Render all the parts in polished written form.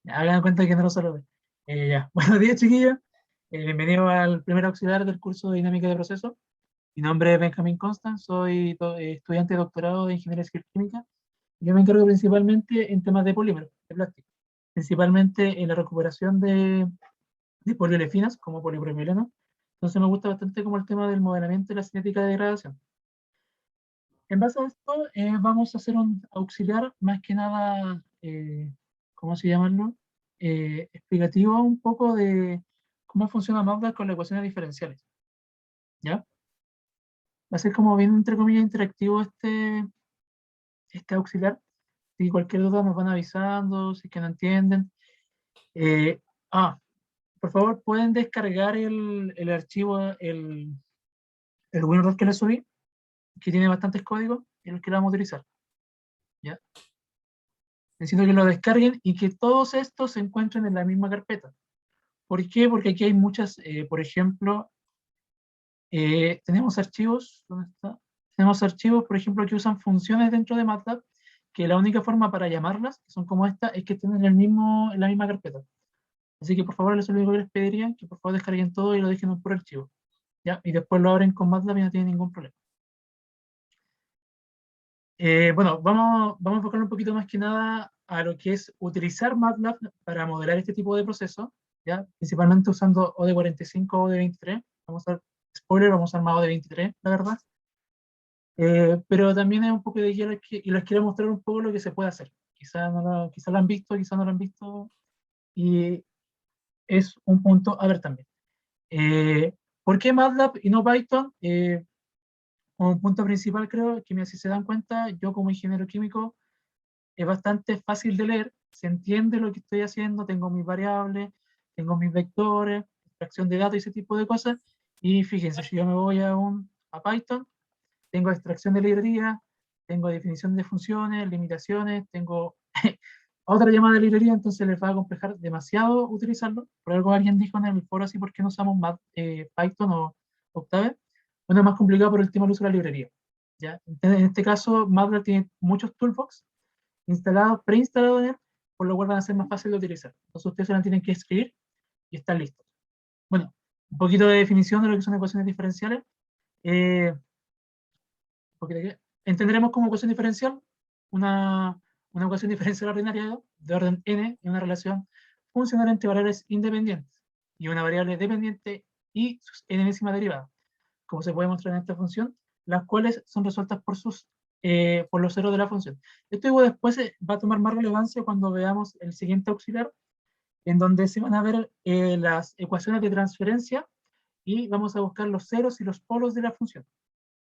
Hagan cuenta que no lo saludé. Ya. Buenos días, chiquillos. Bienvenido al primer auxiliar del curso de Dinámica de Procesos. Mi nombre es Benjamín Constant, soy estudiante de doctorado de Ingeniería Civil Química. Yo me encargo principalmente en temas de polímeros, de plástico, principalmente en la recuperación de poliolefinas, como polipropileno. Entonces me gusta bastante como el tema del modelamiento y la cinética de degradación. En base a esto, vamos a hacer un auxiliar más que nada, ¿cómo se llamarlo? Explicativo un poco de cómo funciona MATLAB con las ecuaciones diferenciales, ¿ya? Va a ser como bien, entre comillas, interactivo este auxiliar. Si cualquier duda nos van avisando, si es que no entienden. Eh, ah, por favor, pueden descargar el archivo, el WinRAR que les subí, que tiene bastantes códigos, y el que lo vamos a utilizar, ¿ya? Necesito que lo descarguen y que todos estos se encuentren en la misma carpeta. ¿Por qué? Porque aquí hay muchas, por ejemplo, tenemos archivos, ¿dónde está? Tenemos archivos, por ejemplo, que usan funciones dentro de MATLAB, que la única forma para llamarlas, que son como esta, es que estén en la misma carpeta. Así que por favor, les único que les pediría que por favor descarguen todo y lo dejen en un puro archivo, ¿ya? Y después lo abren con MATLAB y no tienen ningún problema. Bueno, vamos a enfocar un poquito más que nada a lo que es utilizar MATLAB para modelar este tipo de procesos, ¿ya? Principalmente usando OD45 o OD23. Vamos a, spoiler, vamos a usar más OD23, la verdad. Pero también es un poco de guía y les quiero mostrar un poco lo que se puede hacer. Quizá lo han visto, quizá no lo han visto, y es un punto a ver también. Eh, ¿Por qué MATLAB y no Python? Un punto principal creo que, si se dan cuenta, yo como ingeniero químico es bastante fácil de leer, se entiende lo que estoy haciendo, tengo mis variables, tengo mis vectores, extracción de datos y ese tipo de cosas. Y fíjense, si yo me voy a Python, tengo extracción de librería, tengo definición de funciones, limitaciones, tengo otra llamada de librería, entonces les va a complejar demasiado utilizarlo. Por algo alguien dijo en el foro así, ¿por qué no usamos Python o Octave? Bueno, es más complicado por el tema del uso de la librería, ¿ya? En este caso, MATLAB tiene muchos toolbox preinstalados en él, por lo cual van a ser más fácil de utilizar. Entonces ustedes se la tienen que escribir y están listos. Bueno, un poquito de definición de lo que son ecuaciones diferenciales. Eh, Entenderemos como ecuación diferencial una ecuación diferencial ordinaria de orden n en una relación funcional entre variables independientes y una variable dependiente y sus enésima derivada, como se puede mostrar en esta función, las cuales son resueltas por los ceros de la función. Esto igual después va a tomar más relevancia cuando veamos el siguiente auxiliar, en donde se van a ver las ecuaciones de transferencia y vamos a buscar los ceros y los polos de la función.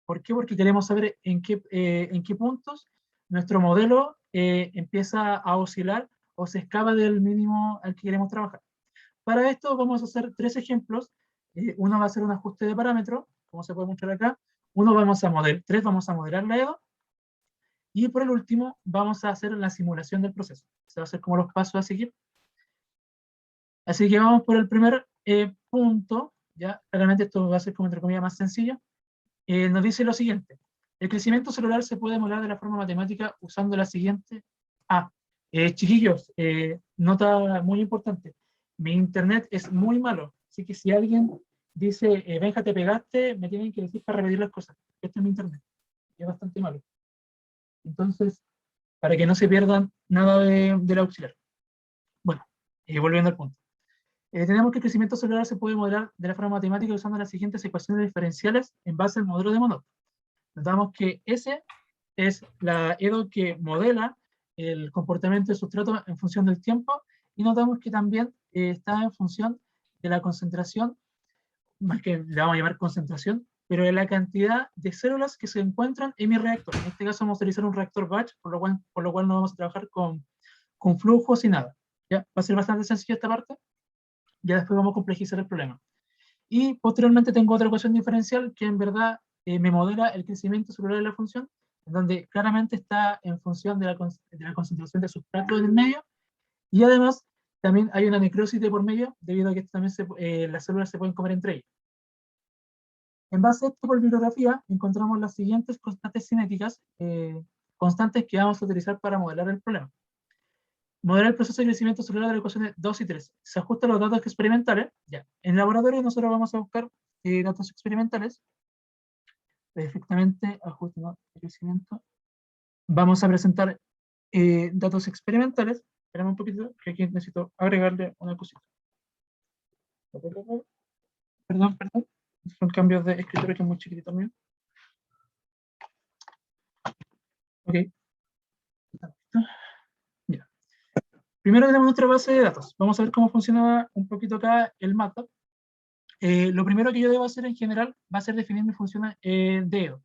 ¿Por qué? Porque queremos saber en qué puntos nuestro modelo empieza a oscilar o se escapa del mínimo al que queremos trabajar. Para esto vamos a hacer tres ejemplos. Uno va a ser un ajuste de parámetros, como se puede mostrar acá. Tres vamos a modelar la EDO. Y por el último, vamos a hacer la simulación del proceso. Se va a hacer como los pasos a seguir. Así que vamos por el primer punto. Ya, claramente esto va a ser como entre comillas más sencillo. Nos dice lo siguiente. El crecimiento celular se puede modelar de la forma matemática usando la siguiente. Chiquillos, nota muy importante. Mi internet es muy malo, así que si alguien dice, Benja, te pegaste, me tienen que decir para repetir las cosas. Este es mi internet, es bastante malo. Entonces, para que no se pierdan nada del auxiliar. Bueno, volviendo al punto. Tenemos que el crecimiento celular se puede modelar de la forma matemática usando las siguientes ecuaciones diferenciales en base al modelo de Monod. Notamos que S es la EDO que modela el comportamiento del sustrato en función del tiempo, y notamos que también está en función de la concentración, más que le vamos a llamar concentración, pero de la cantidad de células que se encuentran en mi reactor. En este caso vamos a utilizar un reactor batch, por lo cual no vamos a trabajar con flujos y nada. ¿Ya? Va a ser bastante sencillo esta parte, ya después vamos a complejizar el problema. Y posteriormente tengo otra ecuación diferencial que en verdad me modela el crecimiento celular de la función, en donde claramente está en función de la concentración de sustrato en el medio, y además también hay una necrosis de por medio, debido a que también las células se pueden comer entre ellas. En base a esto, por bibliografía, encontramos las siguientes constantes cinéticas, constantes que vamos a utilizar para modelar el problema. modelar el proceso de crecimiento celular de las ecuaciones 2 y 3. Se ajustan los datos experimentales. Ya. En laboratorio nosotros vamos a buscar datos experimentales. Perfectamente, ajuste de crecimiento. Vamos a presentar datos experimentales. Esperamos un poquito, que aquí necesito agregarle una cosita. Perdón. Son cambios de escritorio que es muy chiquitito mío. Ok. Ya. Primero tenemos nuestra base de datos. Vamos a ver cómo funciona un poquito acá el MATLAB. Lo primero que yo debo hacer en general va a ser definir mi función DEO.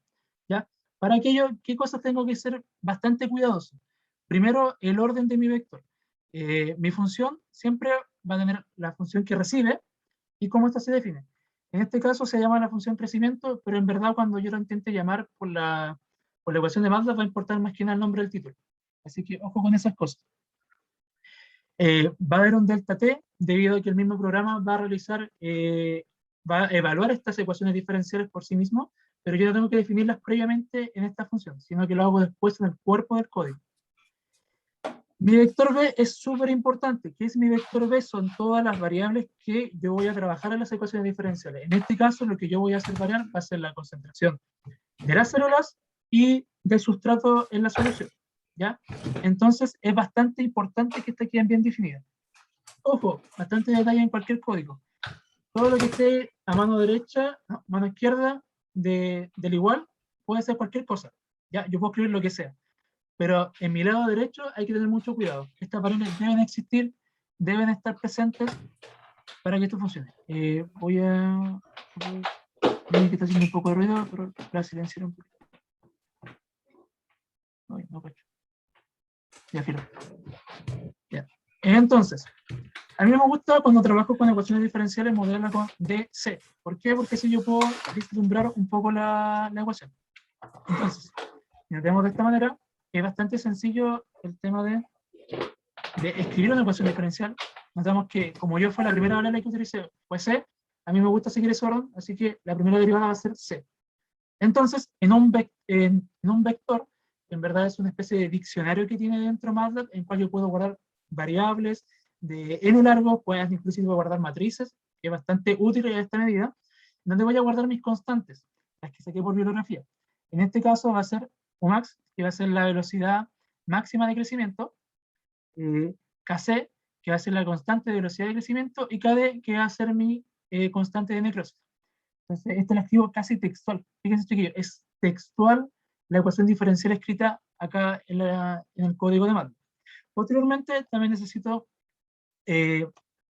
¿Ya? Para aquello, ¿qué cosas tengo que ser bastante cuidadoso? Primero, el orden de mi vector. Mi función siempre va a tener la función que recibe y cómo esta se define. En este caso se llama la función crecimiento, pero en verdad cuando yo lo intente llamar por la ecuación de MATLAB va a importar más que nada el nombre del título. Así que ojo con esas cosas. Va a haber un delta t debido a que el mismo programa va a realizar, va a evaluar estas ecuaciones diferenciales por sí mismo, pero yo no tengo que definirlas previamente en esta función, sino que lo hago después en el cuerpo del código. Mi vector b es súper importante. ¿Qué es mi vector b? Son todas las variables que yo voy a trabajar en las ecuaciones diferenciales. En este caso, lo que yo voy a hacer variar va a ser la concentración de las células y del sustrato en la solución. ¿Ya? Entonces, es bastante importante que queden bien definidas. Ojo, bastante detalle en cualquier código. Todo lo que esté a mano derecha, no, mano izquierda del igual, puede ser cualquier cosa. ¿Ya? Yo puedo escribir lo que sea. Pero en mi lado derecho hay que tener mucho cuidado. Estas variables deben existir, deben estar presentes para que esto funcione. Voy a... que está haciendo un poco de ruido, pero la silenciaré un poquito. Ay, no cacho. Ya, filo. Ya. Entonces, a mí me gusta cuando trabajo con ecuaciones diferenciales modelarla con DC. ¿Por qué? Porque así yo puedo vislumbrar un poco la ecuación. Entonces, si nos vemos de esta manera, es bastante sencillo el tema de escribir una ecuación diferencial. Notamos que como yo fue la primera variable que utilicé fue C, a mí me gusta seguir ese orden, así que la primera derivada va a ser C. Entonces, en un vector, en verdad es una especie de diccionario que tiene dentro MATLAB, en cual yo puedo guardar variables de n largo, puedes inclusive guardar matrices, que es bastante útil en esta medida, donde voy a guardar mis constantes, las que saqué por bibliografía. En este caso va a ser Umax, que va a ser la velocidad máxima de crecimiento, Kc, que va a ser la constante de velocidad de crecimiento, y Kd, que va a ser mi constante de necrosis. Entonces, este lo escribo casi textual. Fíjense, chiquillos, es textual la ecuación diferencial escrita acá en el código de MATLAB. Posteriormente, también necesito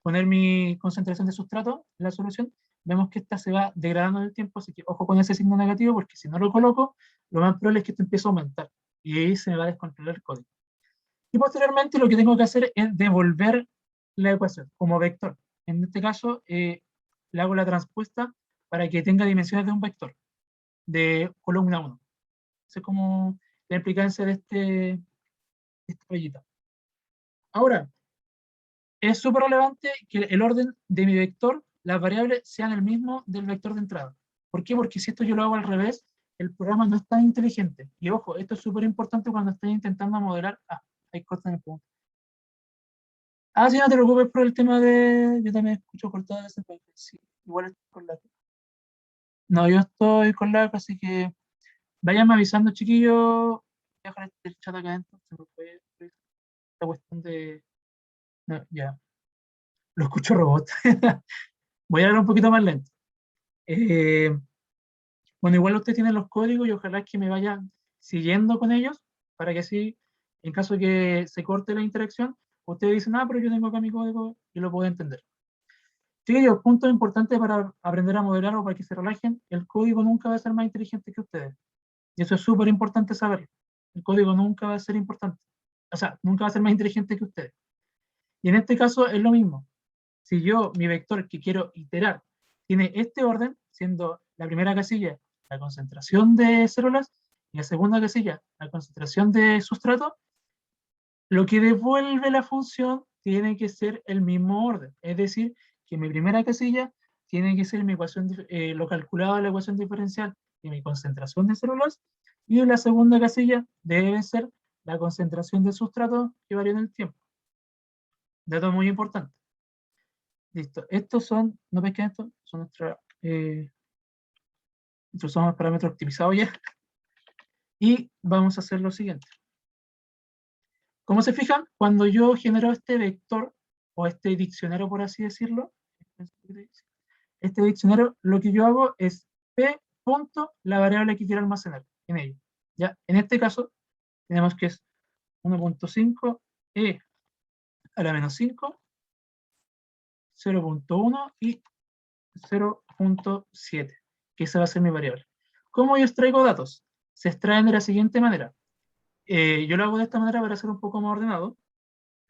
poner mi concentración de sustrato en la solución. Vemos que esta se va degradando en el tiempo, así que ojo con ese signo negativo, porque si no lo coloco, lo más probable es que esto empiece a aumentar, y ahí se me va a descontrolar el código. Y posteriormente lo que tengo que hacer es devolver la ecuación como vector. En este caso, le hago la transpuesta para que tenga dimensiones de un vector, de columna 1. Esa es como la implicancia de esta rayita. Ahora, es súper relevante que el orden de mi vector, las variables, sean el mismo del vector de entrada. ¿Por qué? Porque si esto yo lo hago al revés, el programa no es tan inteligente. Y ojo, esto es súper importante cuando estoy intentando modelar. Hay cosas en el punto. Sí, no te preocupes por el tema de... Yo también escucho cortadas ese país. Sí, igual estoy con la... No, yo estoy con la... Así que vayan avisando, chiquillos. Voy a dejar el chat acá adentro. Se me fue esta cuestión de... No, ya. Lo escucho robot. Voy a hablar un poquito más lento. Bueno, igual ustedes tienen los códigos y ojalá que me vayan siguiendo con ellos para que así, en caso de que se corte la interacción, ustedes dicen, pero yo tengo acá mi código y lo puedo entender. Chiquillos, punto importante para aprender a modelar o para que se relajen, el código nunca va a ser más inteligente que ustedes. Y eso es súper importante saberlo. El código nunca va a ser importante. O sea, nunca va a ser más inteligente que ustedes. Y en este caso es lo mismo. Si yo, mi vector que quiero iterar, tiene este orden, siendo la primera casilla la concentración de células y la segunda casilla la concentración de sustrato, lo que devuelve la función tiene que ser el mismo orden. Es decir, que mi primera casilla tiene que ser mi ecuación, lo calculado de la ecuación diferencial de mi concentración de células, y la segunda casilla debe ser la concentración de sustrato que varía en el tiempo. dato muy importante. Listo. Estos son, ¿no ves que estos son estos son los parámetros optimizados ya? Y vamos a hacer lo siguiente. Como se fijan, cuando yo genero este vector, o este diccionario, por así decirlo, este diccionario, lo que yo hago es p punto la variable que quiero almacenar en ello. ¿Ya? En este caso, tenemos que es 1.5 e a la menos 5, 0.1 y 0.7, que esa va a ser mi variable. ¿Cómo yo extraigo datos? Se extraen de la siguiente manera. Yo lo hago de esta manera para ser un poco más ordenado.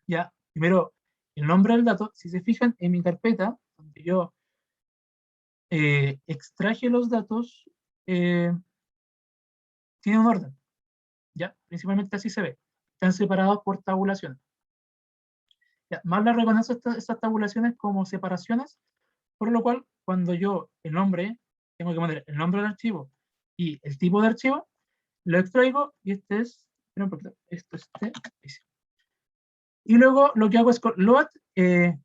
Ya, primero, el nombre del dato, si se fijan en mi carpeta, donde yo extraje los datos, tiene un orden, ¿ya? Principalmente así se ve. Están separados por tabulaciones. Ya, MATLAB reconoce estas tabulaciones como separaciones, por lo cual, cuando yo el nombre, tengo que poner el nombre del archivo y el tipo de archivo, lo extraigo y este es, esto es este. Y luego lo que hago es load,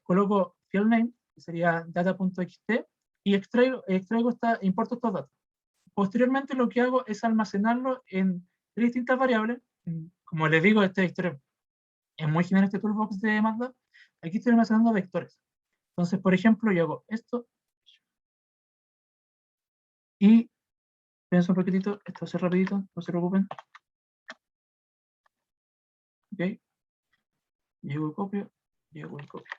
coloco field name, que sería data.txt, y importo estos datos. Posteriormente lo que hago es almacenarlo en tres distintas variables. Como les digo, esta historia es muy general, este toolbox de MATLAB. Aquí estoy almacenando vectores. Entonces, por ejemplo, yo hago esto y pienso un poquitito, esto va a ser rapidito, no se preocupen. Ok, llego y copio, llego y copio.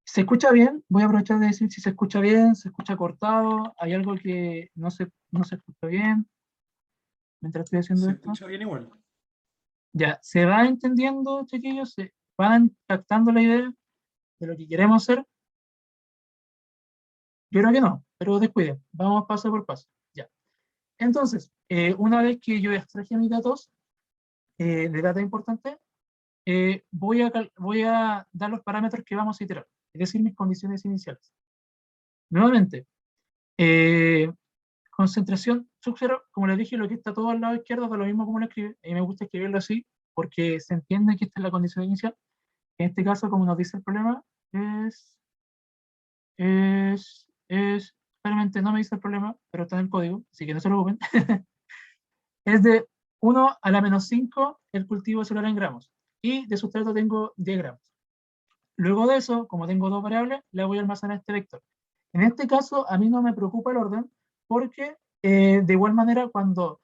¿Se escucha bien? Voy a aprovechar de decir si se escucha bien, se escucha cortado, hay algo que no se escucha bien mientras estoy haciendo Se esto. escucha bien igual. Ya, ¿se va entendiendo, chiquillos? ¿Se van captando la idea de lo que queremos hacer? Yo creo que no, pero descuiden, vamos paso por paso. Ya. Entonces, una vez que yo extraje mis datos de data importante, voy a dar los parámetros que vamos a iterar, es decir, mis condiciones iniciales. Nuevamente, concentración sub-0, como les dije, lo que está todo al lado izquierdo da lo mismo como lo escribe. A mí me gusta escribirlo así porque se entiende que esta es la condición inicial. En este caso, como nos dice el problema, realmente no me dice el problema, pero está en el código, así que no se preocupen. Es de 1 a la menos 5 el cultivo celular en gramos. Y de sustrato tengo 10 gramos. Luego de eso, como tengo dos variables, le voy a almacenar este vector. En este caso, a mí no me preocupa el orden, porque de igual manera, cuando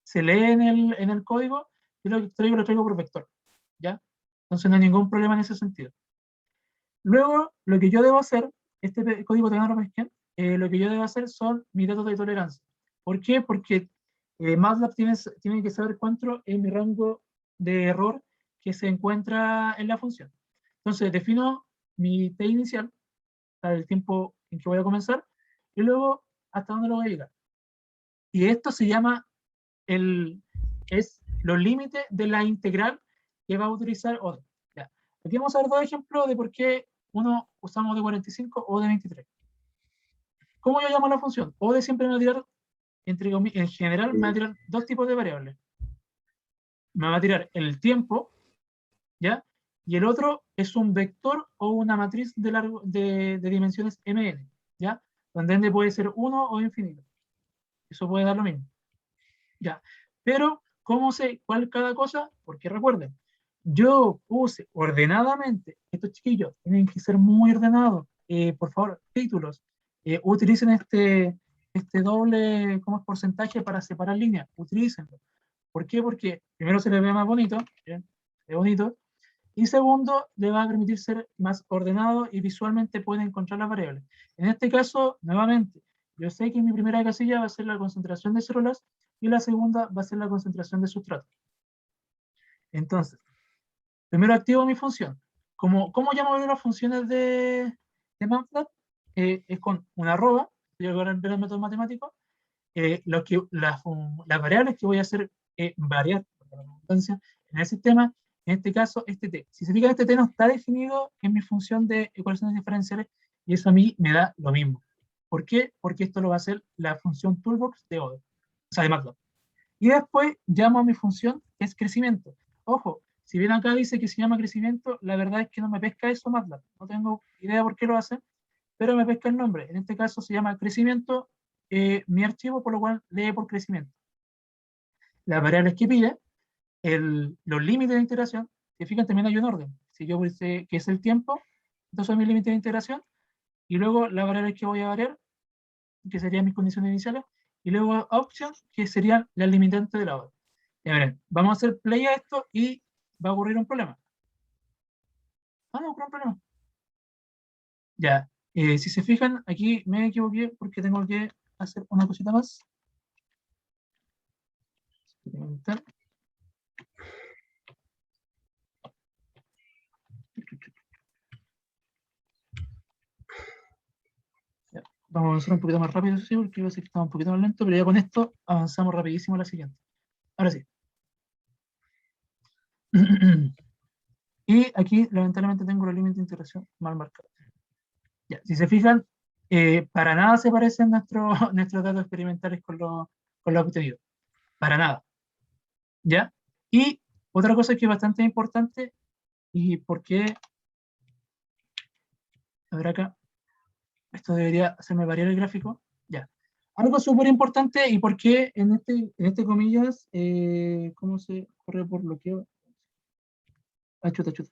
se lee en el código, yo lo traigo por vector. ¿Ya? Entonces no hay ningún problema en ese sentido. Luego, lo que yo debo hacer, este código de Pesquén, lo que yo debo hacer son mis datos de tolerancia. ¿Por qué? Porque MATLAB tiene que saber cuánto es mi rango de error que se encuentra en la función. Entonces, defino mi t inicial, para el tiempo en que voy a comenzar, y luego hasta dónde lo voy a llegar. Y esto se llama es los límites de la integral que va a utilizar ODE. Ya. Aquí vamos a ver dos ejemplos de por qué uno usamos de 45 o de 23. ¿Cómo yo llamo la función? ODE siempre me va a tirar, en general, me va a tirar dos tipos de variables. Me va a tirar el tiempo, ¿ya? Y el otro es un vector o una matriz de dimensiones mn, ¿ya? Donde n puede ser 1 o infinito. Eso puede dar lo mismo. ¿Ya? Pero, ¿cómo sé cuál cada cosa? Porque recuerden, yo puse ordenadamente, estos chiquillos tienen que ser muy ordenados. Por favor, títulos, utilicen este doble, ¿cómo es? Porcentaje para separar líneas, utilícenlo. ¿Por qué? Porque primero se les ve más bonito, ¿bien? Es bonito, y segundo, le va a permitir ser más ordenado y visualmente puede encontrar las variables. En este caso, nuevamente, yo sé que mi primera casilla va a ser la concentración de células y la segunda va a ser la concentración de sustrato. Entonces, primero activo mi función. ¿Cómo llamo yo las funciones de MATLAB? Es con una arroba, yo voy a ver el método matemático, las variables que voy a hacer variar por la redundancia, en el sistema, en este caso, este t. Si se fijan, este t no está definido en mi función de ecuaciones diferenciales y eso a mí me da lo mismo. ¿Por qué? Porque esto lo va a hacer la función toolbox de ODE, o sea, de MATLAB. Y después llamo a mi función, que es crecimiento. Ojo, Si bien acá dice que se llama crecimiento, la verdad es que no me pesca eso MATLAB. No tengo idea por qué lo hace, pero me pesca el nombre. En este caso se llama crecimiento, mi archivo, por lo cual lee por crecimiento. Las variables que pide, los límites de integración, si fijan también hay un orden. Si yo puse que es el tiempo, estos son mis límites de integración, y luego las variables que voy a variar, que serían mis condiciones iniciales, y luego options, que serían las limitantes de la hora. Ya verán, vamos a hacer play a esto y va a ocurrir un problema. Ah, no ocurre un problema. Ya, si se fijan, aquí me equivoqué porque tengo que hacer una cosita más. Ya, vamos a avanzar un poquito más rápido, sí, porque iba a ser que estaba un poquito más lento, pero ya con esto avanzamos rapidísimo a la siguiente. Ahora sí. Y aquí, lamentablemente, tengo los límites de integración mal marcados. Ya, si se fijan, para nada se parecen nuestros datos experimentales con lo obtenido. Para nada. ¿Ya? Y otra cosa que es bastante importante, y por qué, a ver acá, esto debería hacerme variar el gráfico. Ya. Algo súper importante y por qué en este comillas, ¿cómo se corre por bloqueo? Ah, chuta, chuta.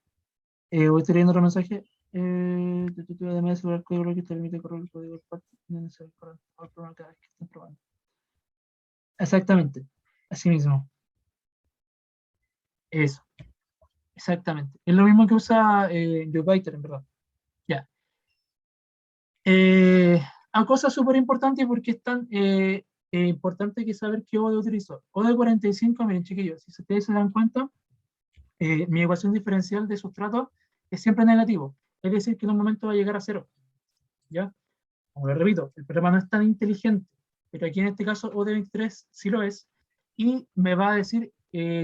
Voy a estar leyendo otro mensaje. Además de asegurar el código que te permite correr el código del parche, no es necesario correr el programa cada vez que estén probando. Exactamente. Así mismo. Eso. Exactamente. Es lo mismo que usa Jupyter, en verdad. Ya. A cosas súper importantes porque es tan importante que saber qué ODE utilizo. ODE 45, miren chiquillos, si ustedes se dan cuenta, mi ecuación diferencial de sustrato es siempre negativo. Es decir, que en un momento va a llegar a cero. ¿Ya? Como lo repito, el programa no es tan inteligente, pero aquí en este caso OD23 sí lo es, y me va a decir,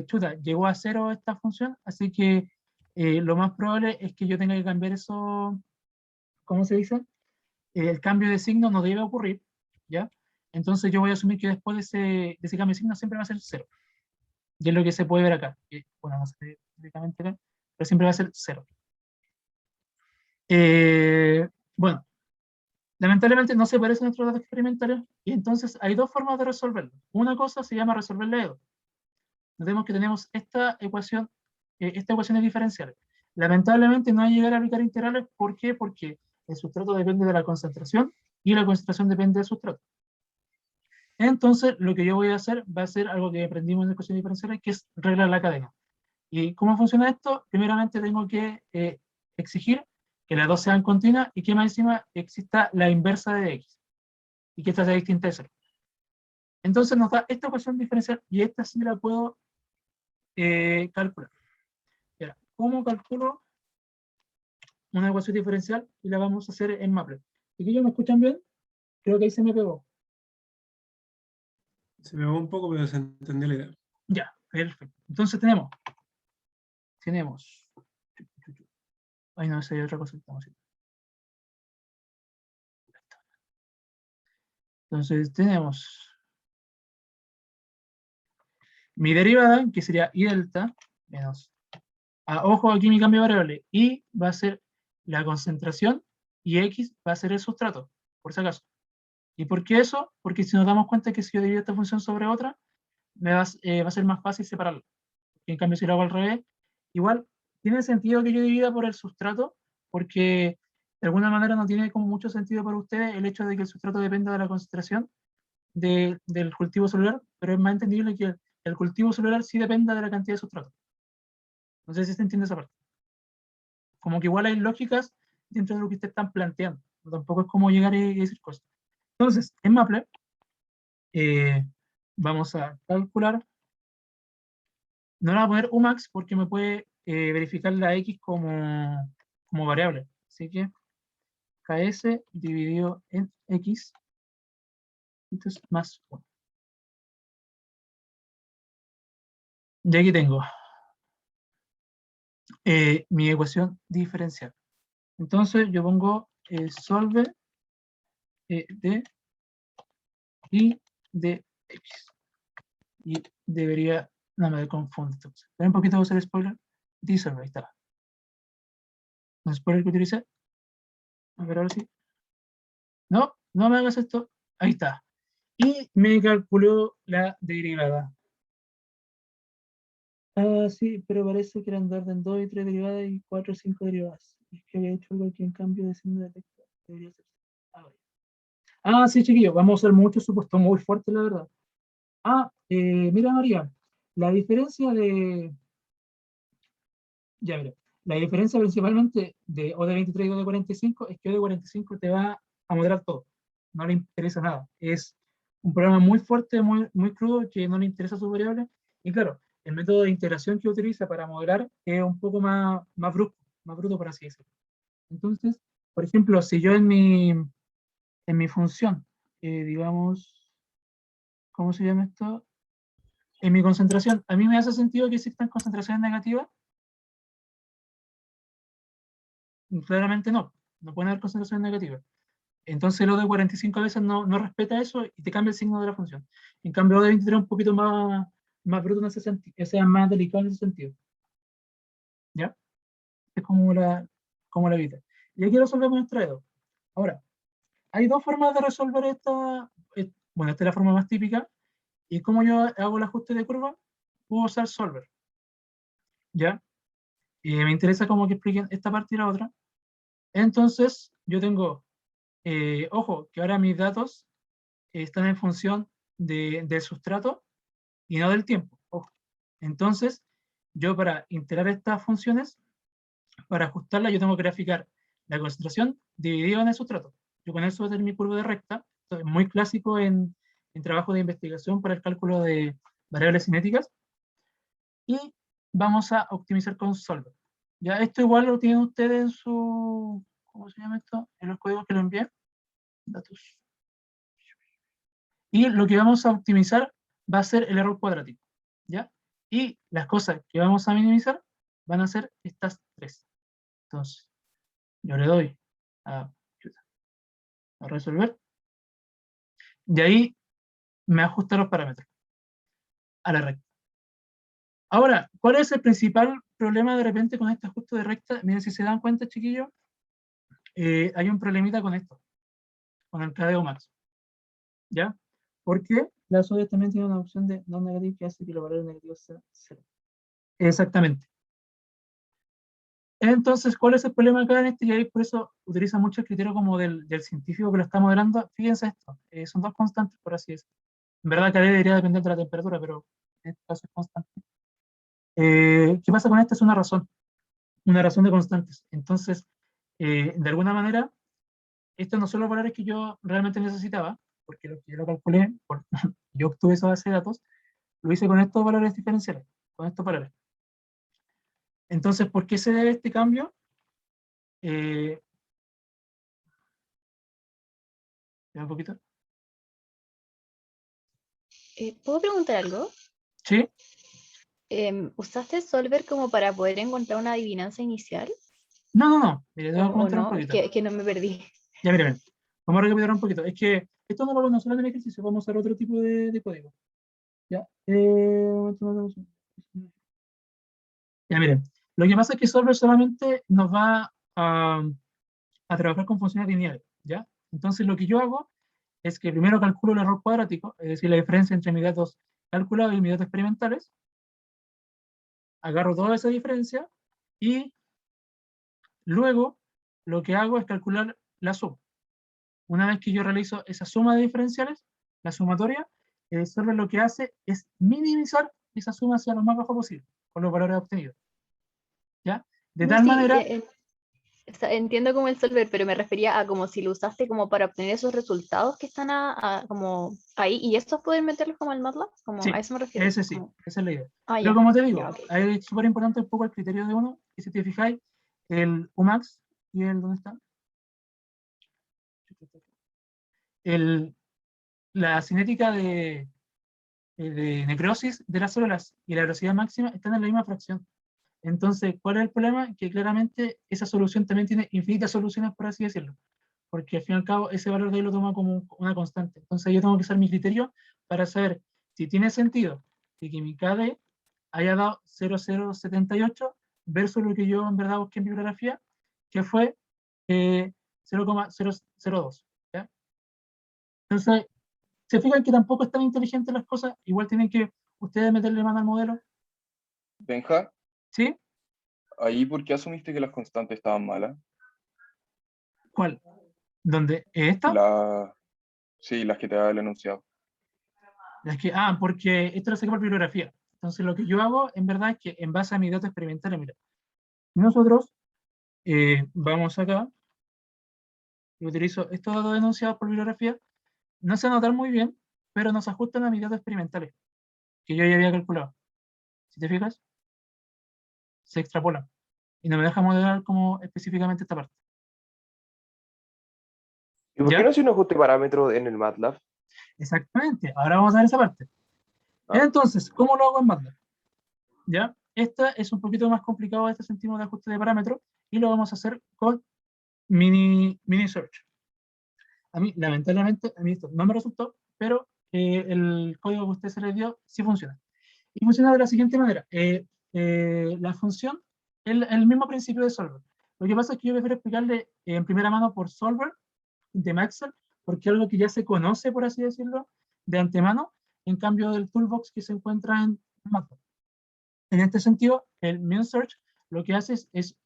chuta, llegó a cero esta función, así que lo más probable es que yo tenga que cambiar eso, ¿cómo se dice? El cambio de signo no debe ocurrir, ¿ya? Entonces yo voy a asumir que después de ese cambio de signo siempre va a ser cero. Y es lo que se puede ver acá. Bueno, no se ve directamente acá, pero siempre va a ser cero. Bueno, lamentablemente no se parecen a nuestros datos experimentales y entonces hay dos formas de resolverlo. Una cosa se llama resolver la EDO. Notemos que tenemos esta ecuación, estas ecuaciones diferenciales. Lamentablemente no hay llegar a aplicar integrales. ¿Por qué? Porque el sustrato depende de la concentración y la concentración depende del sustrato. Entonces, lo que yo voy a hacer va a ser algo que aprendimos en ecuaciones diferenciales, que es reglar la cadena. ¿Y cómo funciona esto? Primeramente tengo que exigir que las dos sean continuas y que más encima exista la inversa de x y que esta sea distinta de cero. Entonces nos da esta ecuación diferencial y esta sí la puedo calcular. Ahora, ¿cómo calculo una ecuación diferencial? Y la vamos a hacer en Maple. ¿Chiquillos me escuchan bien? Creo que ahí se me pegó. Se me va un poco, pero se entendió la idea. Ya, perfecto. Entonces tenemos. Ay, no, esa es otra cosa que estamos haciendo. Entonces tenemos mi derivada, que sería I delta, menos. Ojo, aquí mi cambio de variable. I va a ser la concentración y X va a ser el sustrato, por si acaso. ¿Y por qué eso? Porque si nos damos cuenta que si yo divido esta función sobre otra, va a ser más fácil separarla. En cambio, si lo hago al revés, igual tiene sentido que yo divida por el sustrato, porque de alguna manera no tiene como mucho sentido para ustedes el hecho de que el sustrato dependa de la concentración del cultivo celular, pero es más entendible que el cultivo celular sí dependa de la cantidad de sustrato. No sé si se entiende esa parte. Como que igual hay lógicas dentro de lo que ustedes están planteando. No, tampoco es como llegar y decir cosas. Entonces, en Maple, vamos a calcular. No le voy a poner Umax porque me puede verificar la X como variable. Así que KS dividido en X, entonces más 1. Y aquí tengo mi ecuación diferencial. Entonces yo pongo solve de y de X. Y debería, no me confundo. Espera un poquito, voy a hacer spoiler. Diesel, ahí está. Entonces, por el que utilicé. A ver, ahora sí. No, no me hagas esto. Ahí está. Y me calculó la derivada. Ah, sí, pero parece que eran de orden 2 y 3 derivadas y 4 y 5 derivadas. Es que había hecho algo aquí en cambio de signo de texto. Debería ser. Ah, vaya. Ah, sí, chiquillos, vamos a hacer mucho supuesto muy fuerte, la verdad. Ah, mira, María, la diferencia de. Ya, mira. La diferencia principalmente de O de 23 y O de 45 es que O de 45 te va a modelar todo. No le interesa nada. Es un programa muy fuerte, muy, muy crudo, que no le interesa sus variables. Y claro, el método de integración que utiliza para modelar es un poco más brusco, más bruto, por así decirlo. Entonces, por ejemplo, si yo en mi función, digamos, ¿cómo se llama esto? En mi concentración, ¿a mí me hace sentido que existan concentraciones negativas? Claramente no. No pueden haber concentraciones negativas. Entonces lo de 45 veces no respeta eso y te cambia el signo de la función. En cambio, lo de 23 es un poquito más bruto en ese sentido, o sea, más delicado en ese sentido. ¿Ya? Es como la vida. Y aquí resolvemos nuestra E2. Ahora, hay dos formas de resolver esta. Bueno, esta es la forma más típica. Y como yo hago el ajuste de curva, puedo usar solver. ¿Ya? Y me interesa como que expliquen esta parte y la otra. Entonces, yo tengo, ojo, que ahora mis datos están en función del sustrato y no del tiempo. Ojo. Entonces, yo para integrar estas funciones, para ajustarlas, yo tengo que graficar la concentración dividida en el sustrato. Yo con eso voy a tener mi curva de recta. Esto es muy clásico en trabajo de investigación para el cálculo de variables cinéticas. Y vamos a optimizar con Solver. Ya esto igual lo tienen ustedes en su, ¿cómo se llama esto? En los códigos que lo envié. Datos. Y lo que vamos a optimizar va a ser el error cuadrático, ¿ya? Y las cosas que vamos a minimizar van a ser estas tres. Entonces, yo le doy a resolver, y ahí me ajusta los parámetros a la recta. Ahora, ¿cuál es el principal problema de repente con este ajuste de recta? Miren, si se dan cuenta, chiquillos, hay un problemita con esto, con el KDO max, ¿ya? Porque las ODEs también tienen una opción de no negativo que hace que los valores negativos sean cero. Exactamente. Entonces, ¿cuál es el problema acá en este? Y ahí por eso utiliza mucho el criterio como del científico que lo está modelando. Fíjense esto, son dos constantes, por así decirlo. En verdad, cada debería depender de la temperatura, pero en este caso es constante. ¿Qué pasa con esta? Es una razón de constantes. Entonces, de alguna manera, estos no son los valores que yo realmente necesitaba, porque lo que yo lo calculé, yo obtuve esa base de datos, lo hice con estos valores diferenciales, con estos valores. Entonces, ¿por qué se debe este cambio? Un poquito. ¿Puedo preguntar algo? Sí. ¿Usaste Solver como para poder encontrar una adivinanza inicial? No. Mire, te voy a ¿O comentar un no? Es poquito. que no me perdí. Ya, miren. Vamos a recapitular un poquito. Es que esto no lo vamos a usar en el ejercicio, vamos a usar otro tipo de código. Ya. Ya, miren. Lo que pasa es que Solver solamente nos va a trabajar con funciones lineales. ¿Ya? Entonces, lo que yo hago es que primero calculo el error cuadrático, es decir, la diferencia entre mis datos calculados y mis datos experimentales. Agarro toda esa diferencia y luego lo que hago es calcular la suma. Una vez que yo realizo esa suma de diferenciales, la sumatoria, Solver lo que hace es minimizar esa suma hacia lo más bajo posible, con los valores obtenidos. ¿Ya? De No, tal sí, manera, o sea, entiendo como el Solver, pero me refería a como si lo usaste como para obtener esos resultados que están como ahí, y estos pueden meterlos como al MATLAB, como a sí, eso me refiero. ese sí, Como, esa es la idea. Pero ya, como te ya, digo, ok. es súper importante un poco el criterio de uno, y si te fijáis, el Umax y el, ¿dónde está? La cinética de necrosis de las células y la velocidad máxima están en la misma fracción. Entonces, ¿cuál es el problema? Que claramente esa solución también tiene infinitas soluciones, por así decirlo, porque al fin y al cabo ese valor de ahí lo toma como una constante. Entonces yo tengo que usar mi criterio para saber si tiene sentido de que mi KD haya dado 0,078 versus lo que yo en verdad busqué en bibliografía, que fue 0,002. ¿Ya? Entonces, se fijan que tampoco están inteligentes las cosas, igual tienen que ustedes meterle mano al modelo, Benja, ¿sí? ¿ahí por qué asumiste que las constantes estaban malas? ¿Cuál? ¿Dónde? ¿Esta? Sí, las que te da el enunciado. Porque esto lo saqué por bibliografía. Entonces, lo que yo hago, en verdad, es que en base a mis datos experimentales, mira, nosotros vamos acá, y utilizo estos datos enunciados por bibliografía, no se notan muy bien, pero nos ajustan a mis datos experimentales, que yo ya había calculado. Si te fijas, se extrapolan. Y no me deja modelar como específicamente esta parte. ¿Y por qué ¿Ya? no hace un ajuste de parámetro en el MATLAB? Exactamente. Ahora vamos a ver esa parte. Ah. Entonces, ¿cómo lo hago en MATLAB? ¿Ya? Esta es un poquito más complicado, este sentido de ajuste de parámetros, y lo vamos a hacer con mini search. A mí, lamentablemente, a mí esto no me resultó, pero el código que usted se le dio sí funciona. Y funciona de la siguiente manera. La función, el mismo principio de solver. Lo que pasa es que yo prefiero explicarle en primera mano por solver de Maxwell, porque es algo que ya se conoce, por así decirlo, de antemano, en cambio del toolbox que se encuentra en MATLAB. En este sentido, el MinSearch lo que hace es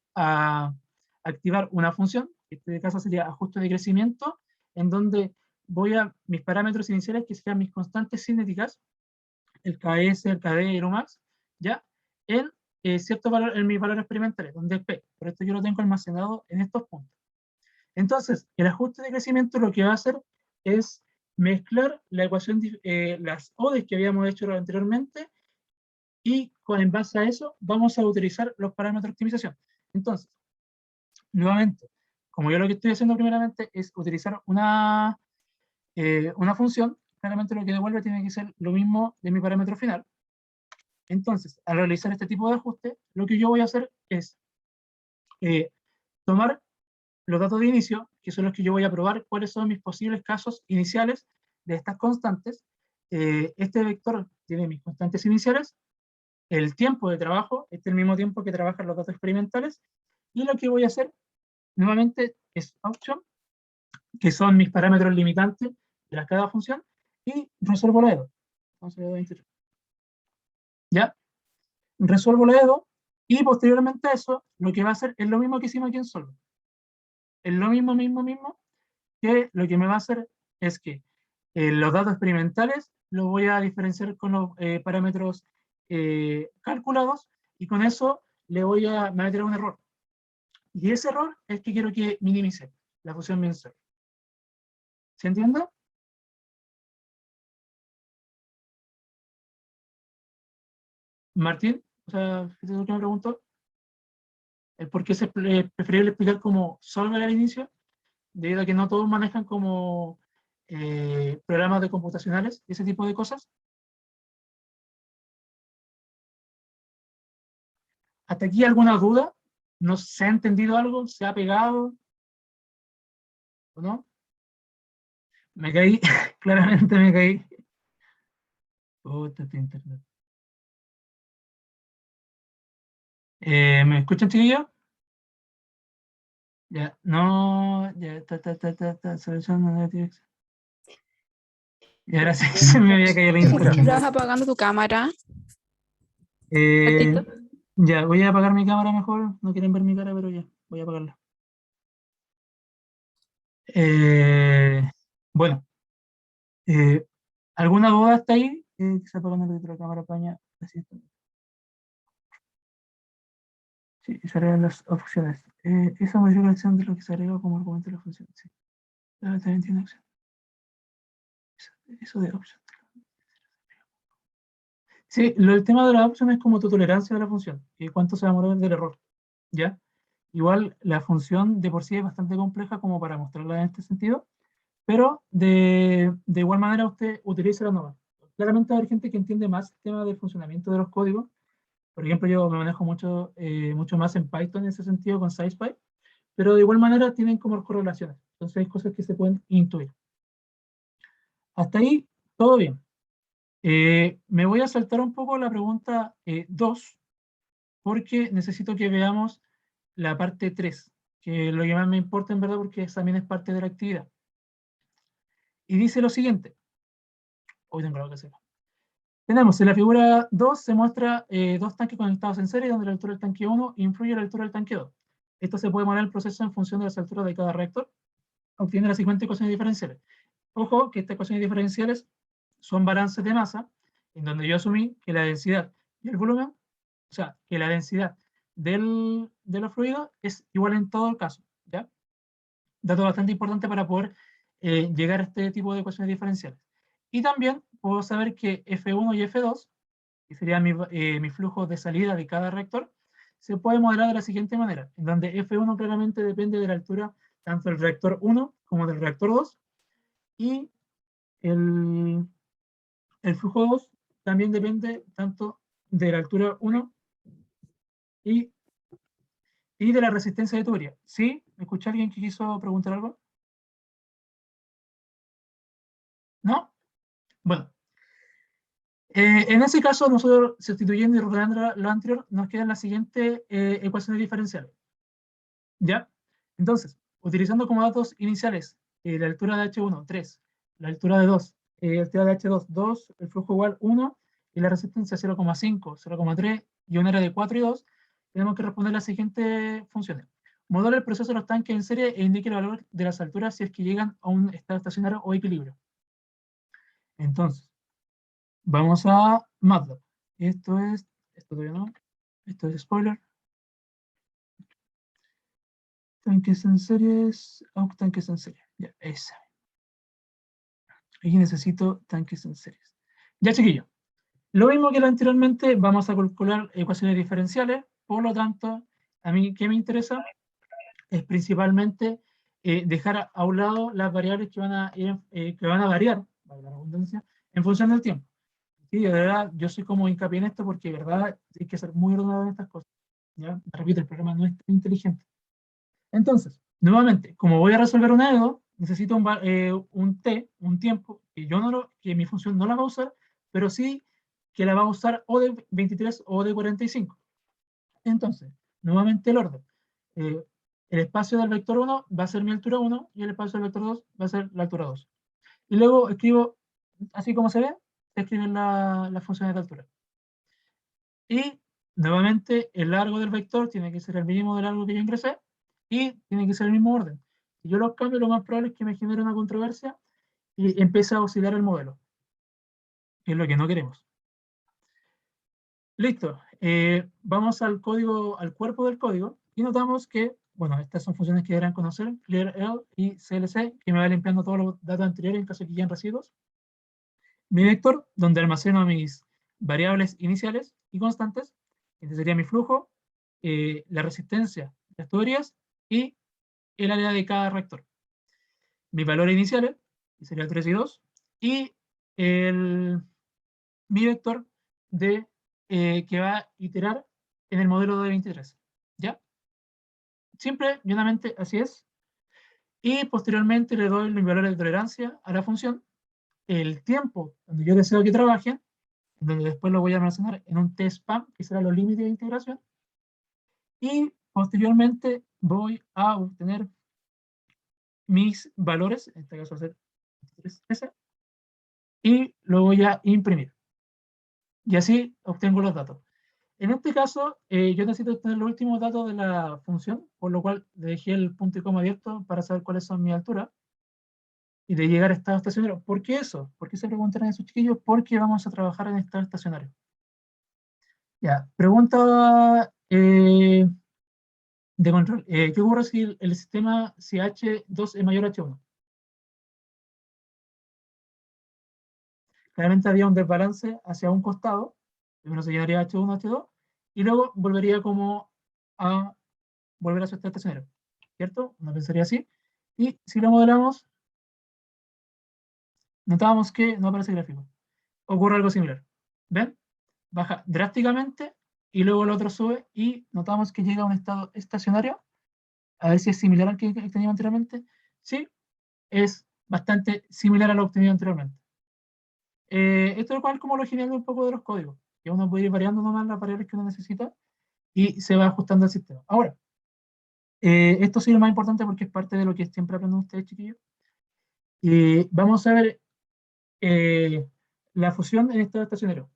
activar una función, que en este caso sería ajuste de crecimiento, en donde voy a mis parámetros iniciales, que serían mis constantes cinéticas, el KS, el KD y el Umax, ¿ya? En cierto valor, en mis valores experimentales, donde es P. Por esto yo lo tengo almacenado en estos puntos. Entonces, el ajuste de crecimiento lo que va a hacer es mezclar la ecuación, las ODEs que habíamos hecho anteriormente, y en base a eso vamos a utilizar los parámetros de optimización. Entonces, nuevamente, como yo lo que estoy haciendo primeramente es utilizar una función, claramente lo que devuelve tiene que ser lo mismo de mi parámetro final. Entonces, al realizar este tipo de ajuste, lo que yo voy a hacer es tomar los datos de inicio, que son los que yo voy a probar cuáles son mis posibles casos iniciales de estas constantes. Este vector tiene mis constantes iniciales, el tiempo de trabajo, este es el mismo tiempo que trabajan los datos experimentales, y lo que voy a hacer nuevamente es option, que son mis parámetros limitantes de cada función, y resuelvo la EDO. Entonces, ¿ya? Resuelvo la EDO, y posteriormente a eso, lo que va a hacer es lo mismo que hicimos aquí en Solver. Es lo mismo, que lo que me va a hacer es que los datos experimentales los voy a diferenciar con los parámetros calculados, y con eso me voy a meter un error. Y ese error es que quiero que minimice la función MinSearch. ¿Se entiende? Martín, o sea, ¿qué es lo que me preguntó? ¿Por qué es preferible explicar como solver al inicio? Debido a que no todos manejan como programas de computacionales y ese tipo de cosas. ¿Hasta aquí alguna duda? ¿No se ha entendido algo? ¿Se ha pegado? ¿O no? Me caí, claramente me caí. Puta, este internet. ¿Me escuchan, chiquillos? Ya, no, ya, solución no negativa. Y ahora sí se me había caído el ¿Por qué internet. vas apagando tu cámara? Eh, ya, voy a apagar mi cámara mejor. No quieren ver mi cara, pero ya, voy a apagarla. Bueno, ¿alguna duda hasta ahí? Se apagando la cámara paña. Así está. Sí, se agregan las opciones. Esa modifica la acción de lo que se agrega como argumento de la función. Sí. También tiene acción. Eso de opción. Sí, el tema de la opción es como tu tolerancia de la función y cuánto se va a mover del error. ¿Ya? Igual la función de por sí es bastante compleja como para mostrarla en este sentido, pero de igual manera usted utiliza la norma. Claramente va a haber gente que entiende más el tema del funcionamiento de los códigos. Por ejemplo, yo me manejo mucho más en Python en ese sentido con SciPy, pero de igual manera tienen como correlaciones. Entonces hay cosas que se pueden intuir. Hasta ahí, todo bien. Me voy a saltar un poco la pregunta 2, porque necesito que veamos la parte 3, que es lo que más me importa en verdad, porque también es parte de la actividad. Y dice lo siguiente. Hoy tengo algo que hacer. Tenemos en la figura 2 se muestra dos tanques conectados en serie, donde la altura del tanque 1 influye en la altura del tanque 2. Esto se puede modelar el proceso en función de las alturas de cada reactor, obtiene las siguientes ecuaciones diferenciales. Ojo que estas ecuaciones diferenciales son balances de masa, en donde yo asumí que la densidad y el volumen, o sea, que la densidad de los fluidos es igual en todo el caso, ¿ya? Dato bastante importante para poder llegar a este tipo de ecuaciones diferenciales. Y también puedo saber que F1 y F2, que sería mi flujo de salida de cada reactor, se puede modelar de la siguiente manera, en donde F1 claramente depende de la altura tanto del reactor 1 como del reactor 2, y el flujo 2 también depende tanto de la altura 1 y de la resistencia de tubería. ¿Sí? ¿Me escucha alguien que quiso preguntar algo? ¿No? Bueno. En ese caso, nosotros sustituyendo y ordenando lo anterior, nos quedan las siguientes ecuaciones diferenciales. ¿Ya? Entonces, utilizando como datos iniciales la altura de H1, 3, la altura de 2, la altura de H2, 2, el flujo igual 1, y la resistencia 0,5, 0,3, y un área de 4 y 2, tenemos que responder las siguientes funciones. Modela el proceso de los tanques en serie e indique el valor de las alturas si es que llegan a un estado estacionario o equilibrio. Entonces, vamos a MATLAB. Esto todavía no, esto es spoiler. Tanques en series, tanques en serie. Ya, esa. Aquí necesito tanques en series. Ya, chiquillo. Lo mismo que lo anteriormente, vamos a calcular ecuaciones diferenciales. Por lo tanto, a mí, ¿qué me interesa? Es principalmente dejar a un lado las variables que van a variar, valga la redundancia, en función del tiempo. Sí, de verdad, yo soy como hincapié en esto porque de verdad hay que ser muy ordenado en estas cosas. ¿Ya? Repito, el programa no es tan inteligente. Entonces, nuevamente, como voy a resolver una de dos, necesito un t, un tiempo, que mi función no la va a usar, pero sí que la va a usar o de 23 o de 45. Entonces, nuevamente el orden. El espacio del vector 1 va a ser mi altura 1 y el espacio del vector 2 va a ser la altura 2. Y luego escribo, así como se ve, se escriben las funciones de altura. Y nuevamente el largo del vector tiene que ser el mínimo del largo que yo ingresé y tiene que ser el mismo orden. Si yo los cambio, lo más probable es que me genere una controversia y empiece a oscilar el modelo, que es lo que no queremos. Listo. Vamos al código, al cuerpo del código, y notamos que, bueno, estas son funciones que deberán conocer, clearL y CLC, que me va limpiando todos los datos anteriores en caso de que hayan residuos. Mi vector, donde almaceno mis variables iniciales y constantes. Este sería mi flujo, la resistencia, las tuberías y el área de cada reactor. Mis valores iniciales, que sería 3 y 2, y mi vector que va a iterar en el modelo de 23. ¿Ya? Simple, llanamente, así es. Y posteriormente le doy los valores de tolerancia a la función, el tiempo donde yo deseo que trabajen, donde después lo voy a almacenar en un tspam, que será los límites de integración, y posteriormente voy a obtener mis valores, en este caso va a ser S, y lo voy a imprimir. Y así obtengo los datos. En este caso, yo necesito obtener los últimos datos de la función, por lo cual le dejé el punto y coma abierto para saber cuáles son mis alturas y de llegar a estado estacionario. ¿Por qué eso? ¿Por qué se preguntan esos chiquillos? Porque vamos a trabajar en estado estacionario. Ya, pregunta de control. ¿Qué ocurre si el sistema, si H2 es mayor a H1? Claramente había un desbalance hacia un costado, primero se llenaría H1, H2, y luego volvería como a volver a su estado estacionario, ¿cierto? Uno pensaría así. Y si lo modelamos, notamos que no aparece el gráfico. Ocurre algo similar. ¿Ven? Baja drásticamente y luego el otro sube y notamos que llega a un estado estacionario. A ver si es similar al que teníamos anteriormente. Sí, es bastante similar a lo obtenido anteriormente. Esto es como lo genial de un poco de los códigos, que uno puede ir variando nomás las variables que uno necesita y se va ajustando el sistema. Ahora, esto sí es lo más importante porque es parte de lo que siempre aprenden ustedes, chiquillos. Vamos a ver la fusión en estado estacionario.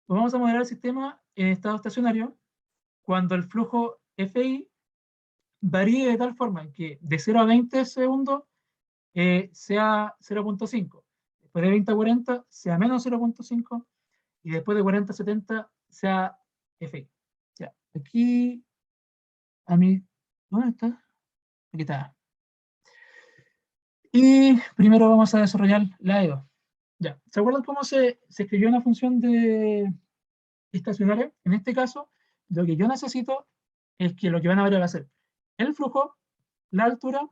Vamos a modelar el sistema en estado estacionario cuando el flujo FI varíe de tal forma que de 0 a 20 segundos sea 0.5, después de 20 a 40 sea menos 0.5 y después de 40 a 70 sea FI. Ya, aquí a mí, ¿dónde está? Aquí está. Y primero vamos a desarrollar la EDO. Ya, ¿se acuerdan cómo se escribió una función de estacionaria? En este caso, lo que yo necesito es que lo que van a variar va a ser el flujo, la altura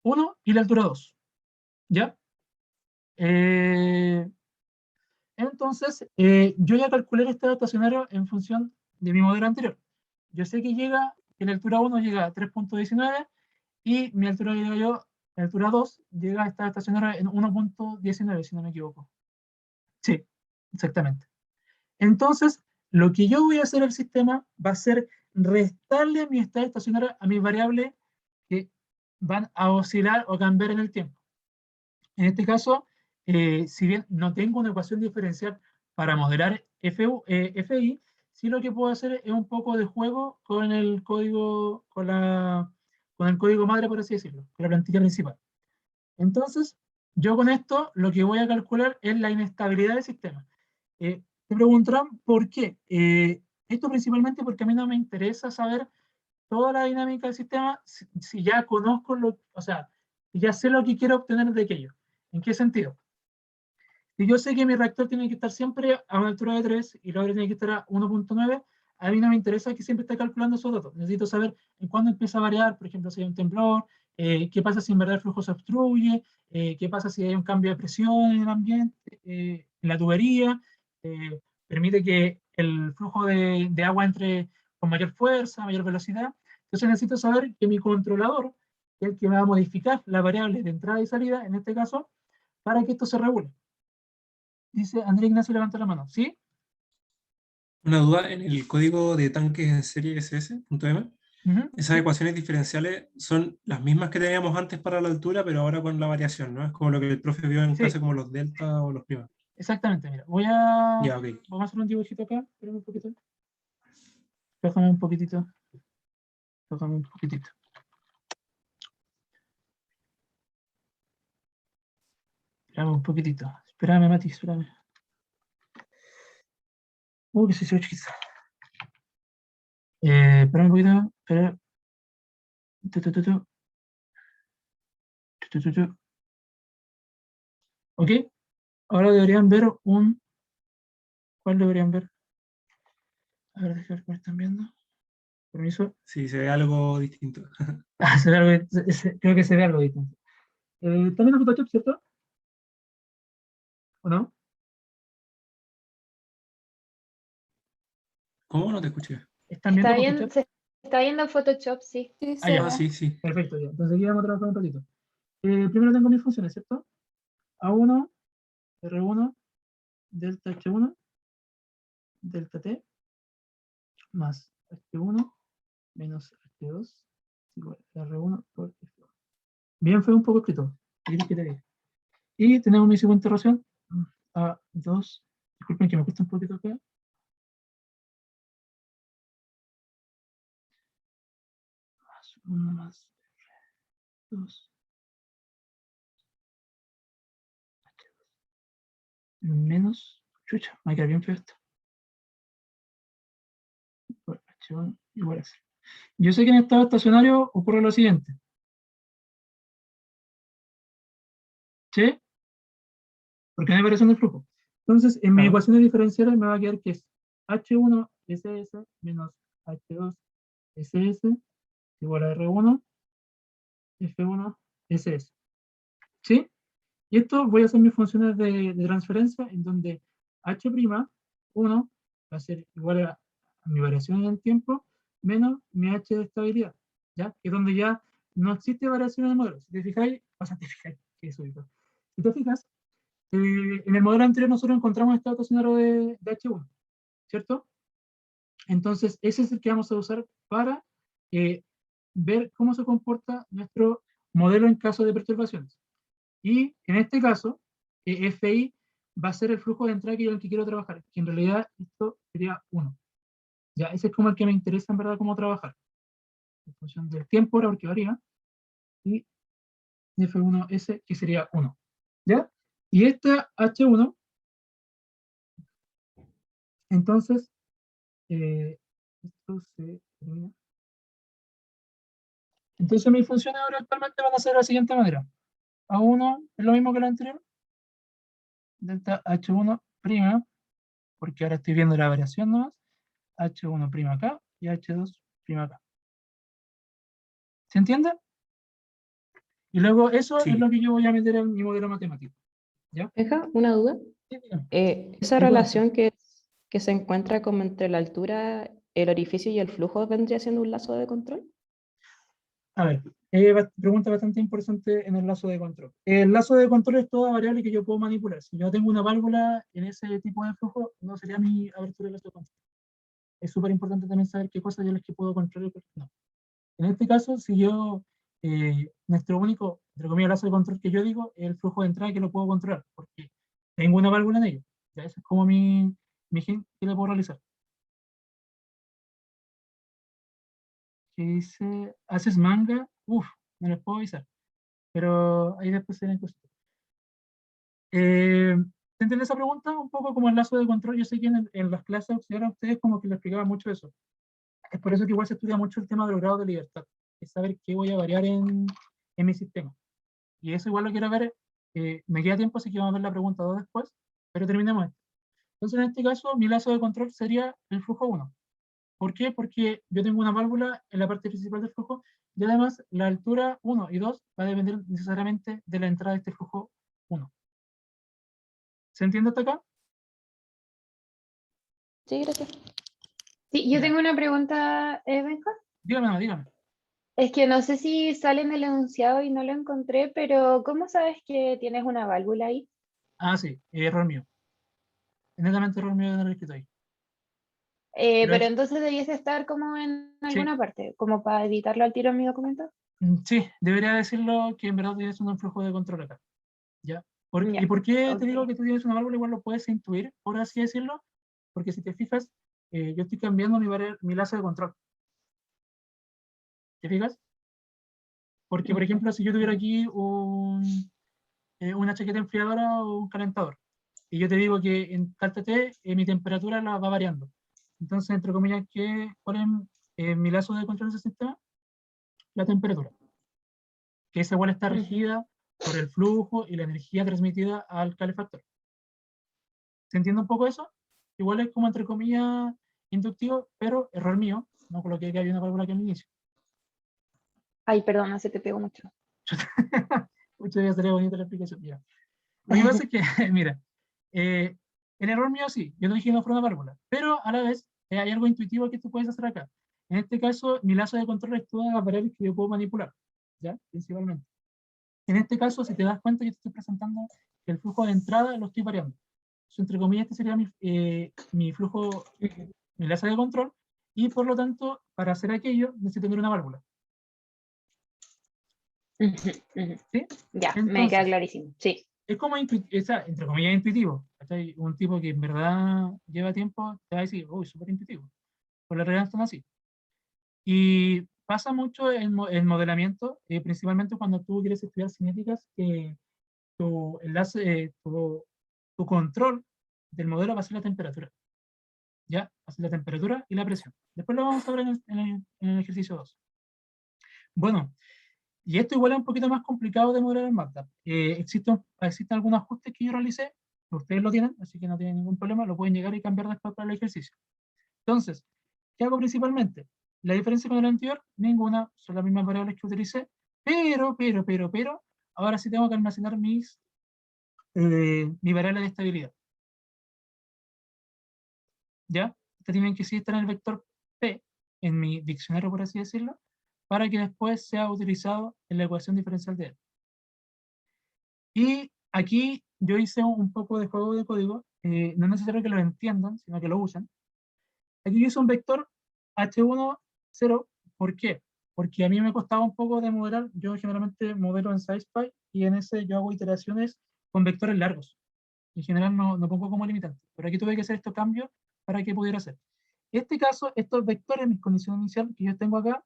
1 y la altura 2. ¿Ya? Entonces, yo ya calculé el estado estacionario en función de mi modelo anterior. Yo sé que la altura 1 llega a 3.19 y mi altura, la altura 2 llega a estado estacionario en 1.19, si no me equivoco. Sí, exactamente. Entonces, lo que yo voy a hacer al sistema va a ser restarle mi estado estacionario a mis variables que van a oscilar o cambiar en el tiempo. En este caso, si bien no tengo una ecuación diferencial para modelar FI, sí lo que puedo hacer es un poco de juego con el código, con el código madre, por así decirlo, con la plantilla principal. Entonces, yo con esto lo que voy a calcular es la inestabilidad del sistema. Te preguntarán por qué. Esto principalmente porque a mí no me interesa saber toda la dinámica del sistema si ya conozco o sea, si ya sé lo que quiero obtener de aquello. ¿En qué sentido? Si yo sé que mi reactor tiene que estar siempre a una altura de 3 y la otra tiene que estar a 1.9, a mí no me interesa que siempre esté calculando esos datos. Necesito saber en cuándo empieza a variar, por ejemplo, si hay un temblor, qué pasa si en verdad el flujo se obstruye, qué pasa si hay un cambio de presión en el ambiente, en la tubería, permite que el flujo de agua entre con mayor fuerza, mayor velocidad. Entonces necesito saber que mi controlador, que es el que va a modificar la variable de entrada y salida, en este caso, para que esto se regule. Dice Andrés Ignacio, levanta la mano. ¿Sí? Una duda, en el código de tanques en serie SS.m, Ujú. esas ecuaciones diferenciales son las mismas que teníamos antes para la altura, pero ahora con la variación, ¿no? Es como lo que el profe vio en Sí, clase como los delta o los primas. exactamente. Mira, Ya, ok. vamos a hacer un dibujito acá. Espérame un poquito. Déjame un poquitito. Déjame un poquitito. Espérame un poquitito. Espérame, Mati, espérame. Que se hizo chiquito. Espérame un poquito. Espera. Tu, tu, tu, tu. Tu, tu, tu, tu. Ok. Ahora deberían ver un. ¿Cuál deberían ver? A ver, déjame ver cuál están viendo. Permiso. Sí, se ve algo distinto. Ah, se ve algo, creo que se ve algo distinto. ¿Están viendo Photoshop, cierto? ¿O no? ¿Cómo? No te escuché. ¿Están viendo Está bien, Photoshop? se está viendo en Photoshop, sí. Sí, Ah, se ya. Ah, ve. sí, sí. Perfecto, ya. Entonces aquí vamos a trabajar un ratito. Primero tengo mis funciones, ¿cierto? A1, R1, delta H1, delta T, más H1 menos H2 igual a R1 por F1. Bien, fue un poco escrito. ¿Qué te dije? Y tenemos mi siguiente relación, A2, disculpen que me cuesta un poquito acá. Más 1 más 2. Menos, chucha, me queda bien feo esto. Por H1 igual a 0. Yo sé que en estado estacionario ocurre lo siguiente. ¿Sí? Porque no hay variación del flujo. Entonces, en mis Claro. ecuaciones diferenciales me va a quedar que es H1 SS menos H2 SS igual a R1 F1 SS. ¿Sí? Y esto voy a hacer mis funciones de transferencia en donde H'1 va a ser igual a mi variación en el tiempo menos mi H de estabilidad, ¿ya? Que es donde ya no existe variación en el modelo. Si te fijáis, o sea, te fijáis, que es ubicado. Si te fijas, en el modelo anterior nosotros encontramos estado estacionario de H1, ¿cierto? Entonces, ese es el que vamos a usar para ver cómo se comporta nuestro modelo en caso de perturbaciones. Y en este caso, FI va a ser el flujo de entrada que yo el que quiero trabajar, que en realidad esto sería 1. Ya, ese es como el que me interesa en verdad cómo trabajar. En función del tiempo, ahora porque varía. Y F1S, que sería 1. ¿Ya? Y esta H1, entonces, esto se termina. Entonces mis funciones ahora actualmente van a ser de la siguiente manera. A1 es lo mismo que la anterior. Delta H1', porque ahora estoy viendo la variación nomás. H1' acá y H2' acá. ¿Se entiende? Y luego eso es Sí. lo que yo voy a meter en mi modelo matemático. ¿Ya? Deja una duda. Sí, dígame. Esa ¿Qué puedo relación que se encuentra como entre la altura, el orificio y el flujo vendría siendo un lazo de control. A ver, pregunta bastante importante en el lazo de control. El lazo de control es toda variable que yo puedo manipular. Si yo tengo una válvula en ese tipo de flujo, no sería mi abertura de lazo de control. Es súper importante también saber qué cosas yo las que puedo controlar y qué no. En este caso, si yo, nuestro único, entre comillas, lazo de control que yo digo, es el flujo de entrada que lo puedo controlar, porque tengo una válvula en ello. Ya eso es como mi gen que le puedo realizar. Que dice, ¿haces manga? Uf, no les puedo avisar. Pero ahí después se ven cositas. ¿Se entiende esa pregunta? Un poco como el lazo de control. Yo sé que en las clases auxiliares a ustedes como que les explicaba mucho eso. Es por eso que igual se estudia mucho el tema de los grados de libertad. Es saber qué voy a variar en mi sistema. Y eso igual lo quiero ver. Me queda tiempo, así que vamos a ver la pregunta 2 después. Pero terminemos esto. Entonces, en este caso, mi lazo de control sería el flujo 1. ¿Por qué? Porque yo tengo una válvula en la parte principal del flujo y además la altura 1 y 2 va a depender necesariamente de la entrada de este flujo 1. ¿Se entiende hasta acá? Sí, gracias. Sí, yo Ya. tengo una pregunta, Benja. Dígame, no, dígame. Es que no sé si sale en el enunciado y no lo encontré, pero ¿cómo sabes que tienes una válvula ahí? Ah, sí, error mío. Netamente error mío de haber escrito ahí. Pero entonces debiese estar como en Sí, alguna parte, como para editarlo al tiro en mi documento. sí, debería decirlo que en verdad tienes un flujo de control acá. ¿Ya? Ya, ¿Y por qué te digo ok. que tú tienes una válvula? Igual lo puedes intuir, por así decirlo, porque si te fijas, yo estoy cambiando mi lazo de control. ¿Te fijas? Porque, por ejemplo, si yo tuviera aquí una chaqueta enfriadora o un calentador, y yo te digo que en tal TT mi temperatura la va variando. Entonces, entre comillas, ¿cuál es mi lazo de control de ese sistema? La temperatura. Que esa igual está regida por el flujo y la energía transmitida al calefactor. ¿Se entiende un poco eso? Igual es como entre comillas inductivo, pero error mío, no coloqué que había una válvula aquí al inicio. Ay, perdona, se te pegó mucho. Muchas veces sería bonita la explicación. Ya. Lo que pasa es que, mira, el error mío sí, yo no dije que no fuera una válvula, pero a la vez hay algo intuitivo que tú puedes hacer acá. En este caso, mi lazo de control es todas las variables que yo puedo manipular, ¿ya? Principalmente. En este caso, si te das cuenta, yo te estoy presentando que el flujo de entrada lo estoy variando. Entonces, entre comillas, este sería mi flujo, mi lazo de control, y por lo tanto, para hacer aquello, necesito tener una válvula. ¿Sí? Ya, me queda Entonces, clarísimo. Sí. es como, entre comillas, intuitivo. ¿Cachai? Un tipo que en verdad lleva tiempo te va a decir, uy, súper intuitivo. Por la realidad están así. Y pasa mucho en modelamiento, principalmente cuando tú quieres estudiar cinéticas, que tu enlace, tu control del modelo va a ser la temperatura. ¿Ya? Va a ser la temperatura y la presión. Después lo vamos a ver en el ejercicio 2. Bueno, y esto igual es un poquito más complicado de modelar en MATLAB. Existen algunos ajustes que yo realicé, que ustedes lo tienen, así que no tienen ningún problema, lo pueden llegar y cambiar después para el ejercicio. Entonces, ¿qué hago principalmente? La diferencia con el anterior, ninguna, son las mismas variables que utilicé, pero, ahora sí tengo que almacenar mi variable de estabilidad. ¿Ya? Esta tienen que sí estar en el vector P, en mi diccionario, por así decirlo, para que después sea utilizado en la ecuación diferencial de él. Y aquí yo hice un poco de juego de código, no es necesario que lo entiendan, sino que lo usen. Aquí yo hice un vector H1, 0. ¿Por qué? Porque a mí me costaba un poco de modelar. Yo generalmente modelo en SciSpy y en ese yo hago iteraciones con vectores largos. En general no pongo como limitante, pero aquí tuve que hacer estos cambios para que pudiera hacer. En este caso, estos vectores, mis condiciones iniciales que yo tengo acá,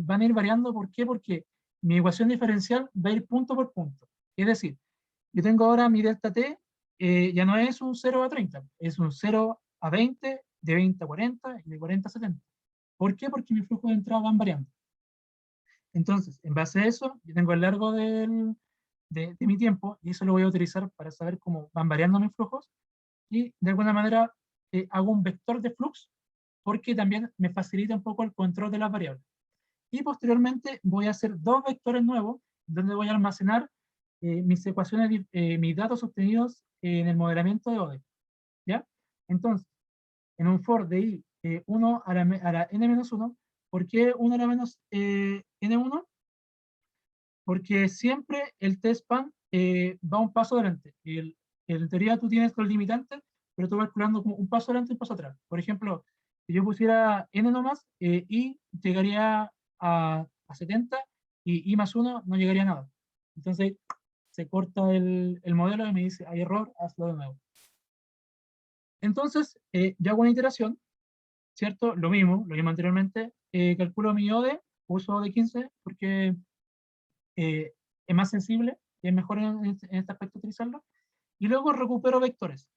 van a ir variando. ¿Por qué? Porque mi ecuación diferencial va a ir punto por punto. Es decir, yo tengo ahora mi delta t, ya no es un 0 a 30, es un 0 a 20, de 20 a 40 y de 40 a 70. ¿Por qué? Porque mis flujos de entrada van variando. Entonces, en base a eso, yo tengo el largo de mi tiempo, y eso lo voy a utilizar para saber cómo van variando mis flujos, y de alguna manera hago un vector de flux, porque también me facilita un poco el control de las variables. Y posteriormente voy a hacer dos vectores nuevos, donde voy a almacenar mis ecuaciones, mis datos obtenidos en el modelamiento de ODE. ¿Ya? Entonces, en un for de i 1 a la n-1, ¿por qué 1 a la menos n1? Porque siempre el tSpan va un paso adelante. En teoría tú tienes los limitantes, pero tú vas calculando como un paso adelante y un paso atrás. Por ejemplo, si yo pusiera n nomás, y llegaría a 70, y i más 1 no llegaría a nada. Entonces se corta el modelo y me dice, hay error, hazlo de nuevo. Entonces, yo hago una iteración, ¿cierto? Lo mismo anteriormente, calculo mi ODE, uso ODE 15 porque es más sensible y es mejor en este aspecto utilizarlo. Y luego recupero vectores.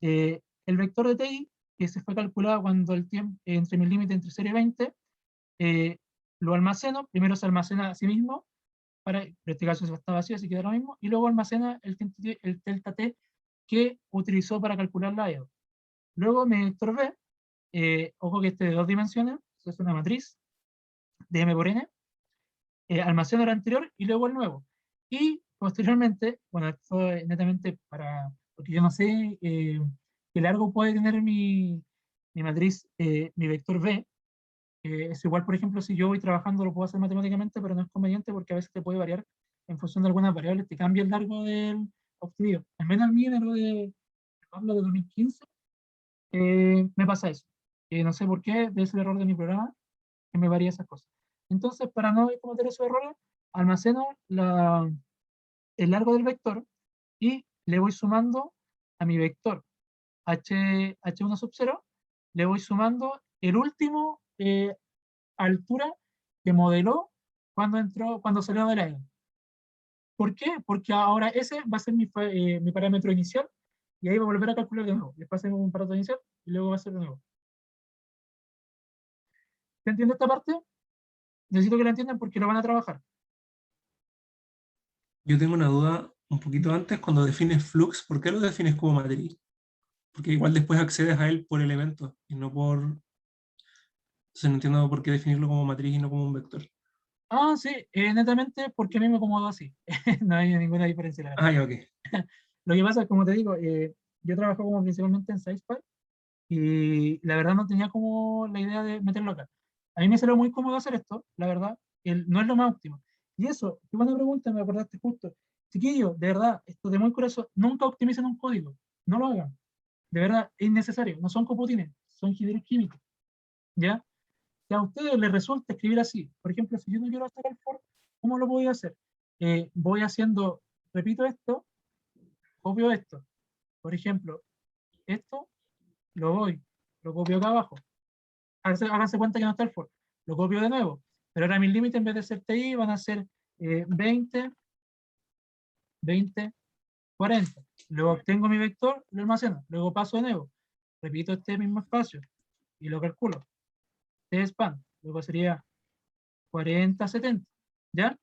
El vector de TI, que se fue calculado cuando el tiempo entre mi límite entre 0 y 20, lo almaceno. Primero se almacena a sí mismo, en este caso se está vacío, así que da lo mismo, y luego almacena el delta T que utilizó para calcular la EO. Luego mi vector B, ojo que este de 2 dimensiones, es una matriz de M por N, almaceno el anterior y luego el nuevo. Y posteriormente, bueno, esto es netamente porque yo no sé qué largo puede tener mi matriz, mi vector B. Es igual, por ejemplo, si yo voy trabajando, lo puedo hacer matemáticamente, pero no es conveniente porque a veces te puede variar en función de algunas variables, te cambia el largo del obtenido. Al menos al mío, en lo de 2015, me pasa eso. No sé por qué, debe ser error de mi programa, que me varía esas cosas. Entonces, para no cometer esos errores, almaceno el largo del vector y le voy sumando a mi vector h1 sub 0, le voy sumando el último altura que modeló cuando salió de la E. ¿Por qué? Porque ahora ese va a ser mi parámetro inicial, y ahí va a volver a calcular de nuevo. Después hacemos un parámetro inicial y luego va a ser de nuevo. ¿Se entiende esta parte? Necesito que la entiendan porque lo van a trabajar. Yo tengo una duda un poquito antes, cuando defines flux, ¿por qué lo defines como matriz? Porque igual después accedes a él por elementos y no por... Entonces no entiendo por qué definirlo como matriz y no como un vector. Ah, sí, netamente porque a mí me acomodo así. No hay ninguna diferencia, la verdad. Ah, ya, ok. Lo que pasa es, como te digo, yo trabajo como principalmente en SciSpy, y la verdad no tenía como la idea de meterlo acá. A mí me salió muy cómodo hacer esto, la verdad, no es lo más óptimo. Y eso, qué buena pregunta, me acordaste justo. Chiquillos, de verdad, esto de muy curioso, nunca optimicen un código, no lo hagan. De verdad, es innecesario, no son computines, son ingenieros químicos, ¿ya? Si a ustedes les resulta escribir así, por ejemplo, si yo no quiero hacer el for, ¿cómo lo voy a hacer? Voy haciendo, repito esto, copio esto. Por ejemplo, esto lo copio acá abajo. Háganse cuenta que no está el for. Lo copio de nuevo. Pero ahora mis límites, en vez de ser TI, van a ser 20, 20, 40. Luego obtengo mi vector, lo almaceno. Luego paso de nuevo. Repito este mismo espacio y lo calculo. T-span. Luego sería 40, 70. ¿Ya?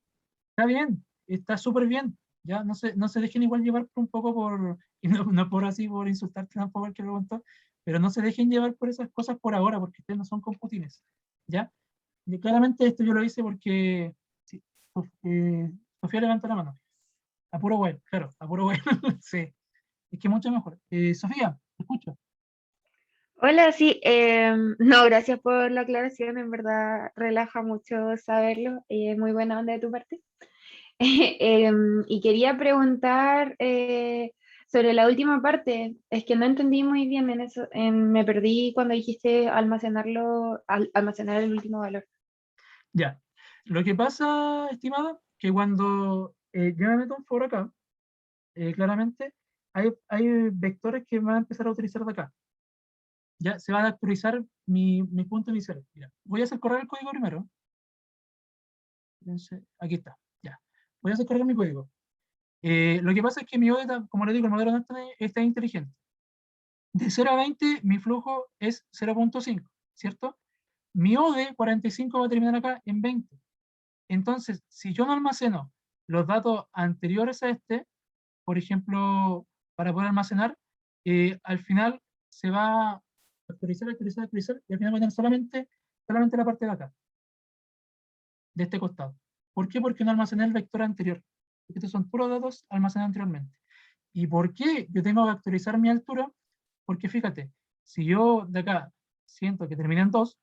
Está bien. Está súper bien. Ya no se dejen igual llevar un poco y no por así, por insultarte tampoco el que preguntó, pero no se dejen llevar por esas cosas por ahora, porque ustedes no son computines. ¿Ya? Y claramente esto yo lo hice porque sí, Sofía levanta la mano. A puro web, claro, a puro web. Sí, es que mucho mejor. Sofía, te escucho. Hola, sí, no, gracias por la aclaración, en verdad relaja mucho saberlo, muy buena onda de tu parte. Y quería preguntar Sobre la última parte, es que no entendí muy bien en eso, me perdí cuando dijiste almacenar el último valor. Ya. Lo que pasa, estimada, que cuando yo me meto un foro acá, claramente hay vectores que van a empezar a utilizar de acá. Ya se va a actualizar mi punto inicial. Mira, voy a hacer correr el código primero. Entonces, aquí está. Ya. Voy a hacer correr mi código. Lo que pasa es que mi ODE, como le digo, el modelo no está inteligente. De 0 a 20, mi flujo es 0.5, ¿cierto? Mi ODE 45 va a terminar acá en 20. Entonces, si yo no almaceno los datos anteriores a este, por ejemplo, para poder almacenar, al final se va a actualizar, y al final va a tener solamente la parte de acá, de este costado. ¿Por qué? Porque no almacené el vector anterior. Estos son puros datos almacenados anteriormente. ¿Y por qué yo tengo que actualizar mi altura? Porque fíjate, si yo de acá siento que termina en 2,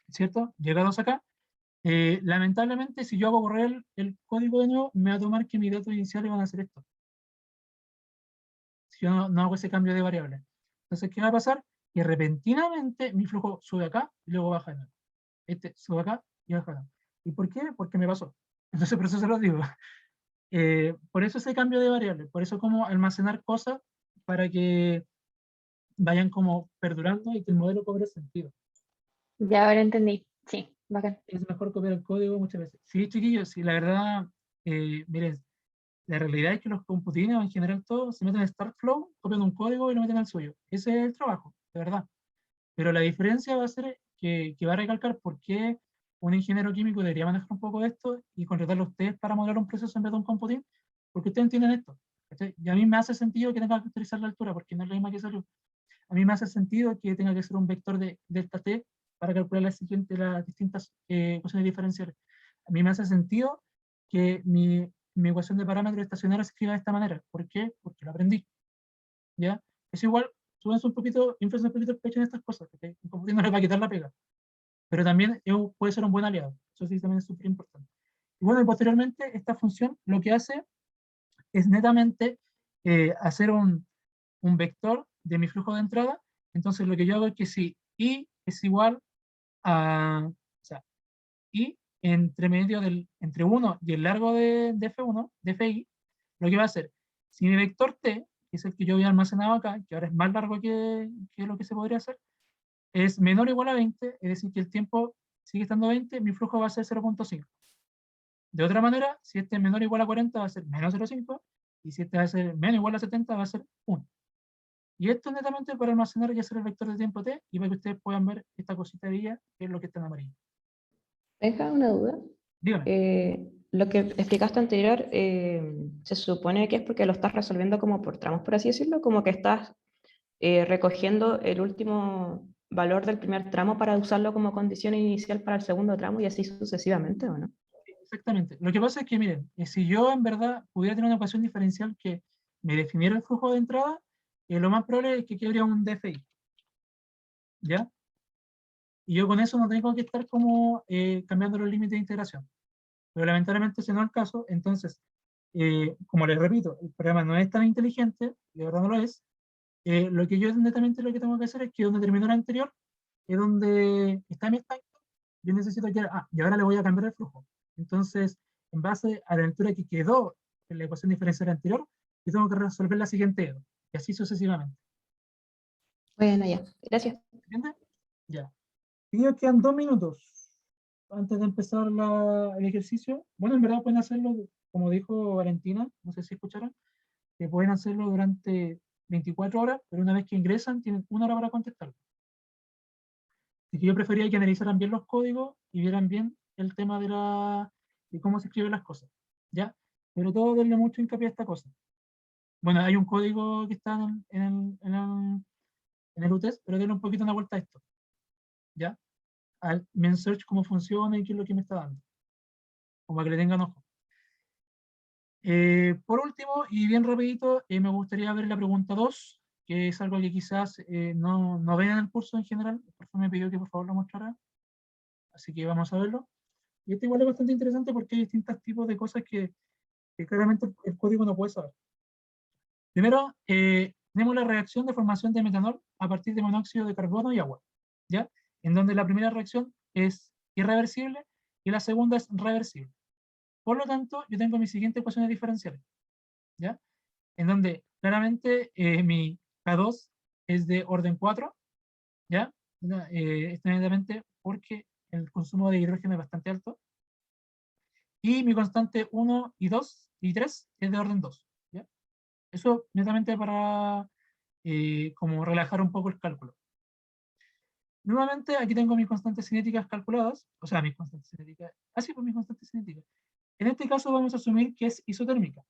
¿cierto? Llega a 2 acá, lamentablemente si yo hago correr el código de nuevo, me va a tomar que mis datos iniciales van a ser estos. Si yo no hago ese cambio de variable. Entonces, ¿qué va a pasar? Que repentinamente mi flujo sube acá y luego baja de nuevo. Este sube acá y baja de nuevo. ¿Y por qué? Porque me pasó. Entonces, por eso se lo digo. Por eso ese cambio de variable, por eso como almacenar cosas para que vayan como perdurando y que el modelo cobre sentido. Ya ahora entendí. Sí, bacán. Es mejor copiar el código muchas veces. Sí, chiquillos, sí, la verdad, miren, la realidad es que los computines o en general todos se meten en StartFlow, copian un código y lo meten al suyo. Ese es el trabajo, de verdad. Pero la diferencia va a ser que va a recalcar por qué un ingeniero químico debería manejar un poco de esto y contratarlo a ustedes para modelar un proceso en vez de un computín, porque ustedes entienden esto. ¿Cachai? Y a mí me hace sentido que tenga que utilizar la altura, porque no es la misma que salió. A mí me hace sentido que tenga que ser un vector de delta t para calcular las distintas ecuaciones diferenciales. A mí me hace sentido que mi ecuación de parámetros estacionarios se escriba de esta manera. ¿Por qué? Porque lo aprendí. ¿Ya? Es igual, súbense un poquito, influense un poquito el pecho en estas cosas, porque un computín no les va a quitar la pega. Pero también puede ser un buen aliado. Eso sí también es súper importante. Y bueno, y posteriormente esta función lo que hace es netamente hacer un vector de mi flujo de entrada. Entonces lo que yo hago es que si i es igual a, o sea, i entre medio entre 1 y el largo de F1, de Fi, lo que va a hacer, si mi vector t, que es el que yo había almacenado acá, que ahora es más largo que lo que se podría hacer, es menor o igual a 20, es decir, que el tiempo sigue estando 20, mi flujo va a ser 0.5. De otra manera, si este es menor o igual a 40, va a ser menos 0.5, y si este va a ser menos o igual a 70, va a ser 1. Y esto es netamente para almacenar y hacer el vector de tiempo t, y para que ustedes puedan ver esta cosita de ella, que es lo que está en amarillo. Deja una duda. Dígame. Lo que explicaste anterior, se supone que es porque lo estás resolviendo como por tramos, por así decirlo, como que estás recogiendo el último valor del primer tramo para usarlo como condición inicial para el segundo tramo y así sucesivamente, ¿o no? Exactamente. Lo que pasa es que, miren, si yo en verdad pudiera tener una ecuación diferencial que me definiera el flujo de entrada, lo más probable es que quedaría un DFI. ¿Ya? Y yo con eso no tengo que estar como cambiando los límites de integración. Pero lamentablemente ese no es el caso. Entonces, como les repito, el programa no es tan inteligente, y de verdad no lo es. Lo que yo netamente lo que tengo que hacer es que donde terminó la anterior, es donde está mi estanque, yo necesito que, y ahora le voy a cambiar el flujo. Entonces, en base a la altura que quedó en la ecuación diferencial anterior, yo tengo que resolver la siguiente EDO, y así sucesivamente. Bueno, ya. Gracias. ¿Entiendes? Ya. Y ya quedan 2 minutos antes de empezar el ejercicio. Bueno, en verdad pueden hacerlo, como dijo Valentina, no sé si escucharon, que pueden hacerlo durante 24 horas, pero una vez que ingresan tienen 1 hora para contestar. Así que yo prefería que analizaran bien los códigos y vieran bien el tema de cómo se escriben las cosas, ¿ya? Pero todo denle mucho hincapié a esta cosa. Bueno, hay un código que está en el UTES, pero denle un poquito una vuelta a esto, ¿ya? Al MenSearch cómo funciona y qué es lo que me está dando, como para que le tengan ojo. Por último, y bien rapidito, me gustaría ver la pregunta 2, que es algo que quizás no ven en el curso en general. El profe me pidió que por favor lo mostrara, así que vamos a verlo. Y esto igual es bastante interesante porque hay distintos tipos de cosas que claramente el código no puede saber. Primero, tenemos la reacción de formación de metanol a partir de monóxido de carbono y agua, ¿ya? En donde la primera reacción es irreversible y la segunda es reversible. Por lo tanto, yo tengo mis siguientes ecuaciones diferenciales, ¿ya? En donde claramente mi K2 es de orden 4, ¿ya? Extrañamente porque el consumo de hidrógeno es bastante alto. Y mi constante 1 y 2 y 3 es de orden 2, ¿ya? Eso netamente para como relajar un poco el cálculo. Nuevamente, aquí tengo mis constantes cinéticas calculadas, o sea, mis constantes cinéticas, así pues mis constantes cinéticas. En este caso vamos a asumir que es isotérmica,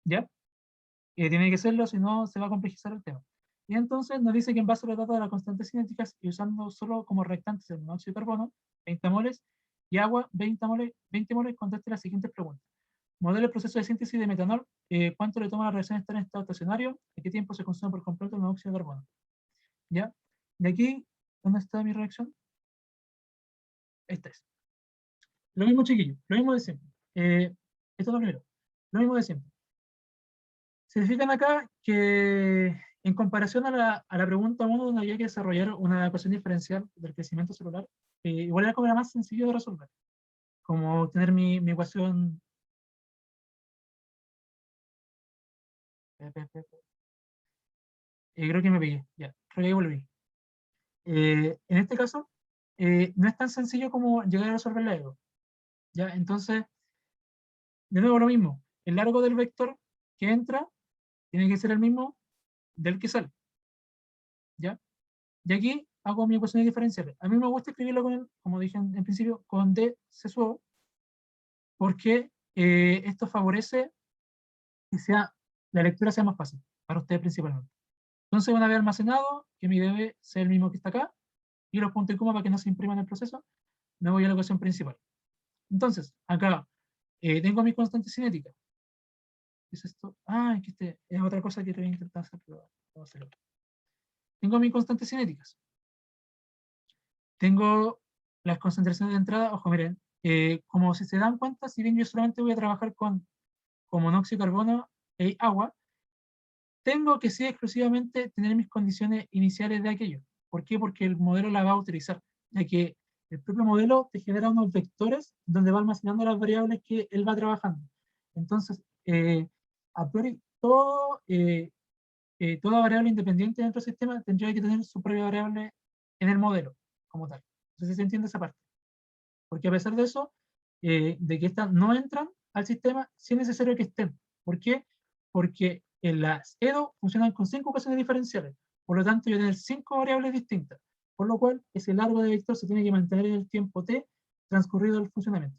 ¿ya? Tiene que serlo, si no se va a complejizar el tema. Y entonces nos dice que en base a los datos de las constantes cinéticas y usando solo como reactantes el monóxido de carbono, 20 moles, y agua, 20 moles, conteste las siguientes preguntas. Modelo el proceso de síntesis de metanol, ¿cuánto le toma la reacción estar en estado estacionario? ¿A qué tiempo se consume por completo el monóxido de carbono? ¿Ya? De aquí, ¿dónde está mi reacción? Esta es. Lo mismo, chiquillo, lo mismo de siempre. Esto es lo primero. Lo mismo de siempre. Se fijan acá que en comparación a la pregunta 1, donde había que desarrollar una ecuación diferencial del crecimiento celular, igual era como era más sencillo de resolver. Como tener mi ecuación. Creo que me pegué, ya, creo que volví. En este caso, no es tan sencillo como llegar a resolver la ego. ¿Ya? Entonces, de nuevo lo mismo. El largo del vector que entra tiene que ser el mismo del que sale. ¿Ya? Y aquí hago mi ecuación diferencial. A mí me gusta escribirlo con, como dije en principio, con D sesúo, porque esto favorece que la lectura sea más fácil, para ustedes principalmente. Entonces, una vez almacenado, que mi DB sea el mismo que está acá, y los puntos y coma para que no se impriman el proceso, me voy a la ecuación principal. Entonces, acá tengo mi constante cinética. ¿Qué es esto? Ah, es que este es otra cosa que te voy a intentar hacer, pero vamos a hacerlo. Tengo mis constantes cinéticas. Tengo las concentraciones de entrada. Ojo, miren, como si se dan cuenta, si bien yo solamente voy a trabajar con monóxido de carbono e agua, tengo que sí exclusivamente tener mis condiciones iniciales de aquello. ¿Por qué? Porque el modelo la va a utilizar, ya que el propio modelo te genera unos vectores donde va almacenando las variables que él va trabajando. Entonces, a priori, toda variable independiente dentro del sistema tendría que tener su propia variable en el modelo, como tal. No sé si se entiende esa parte. Porque a pesar de eso, de que estas no entran al sistema, sí es necesario que estén. ¿Por qué? Porque en las EDO funcionan con 5 ecuaciones diferenciales. Por lo tanto, yo tengo 5 variables distintas. Por lo cual, ese largo de vector se tiene que mantener en el tiempo t transcurrido el funcionamiento.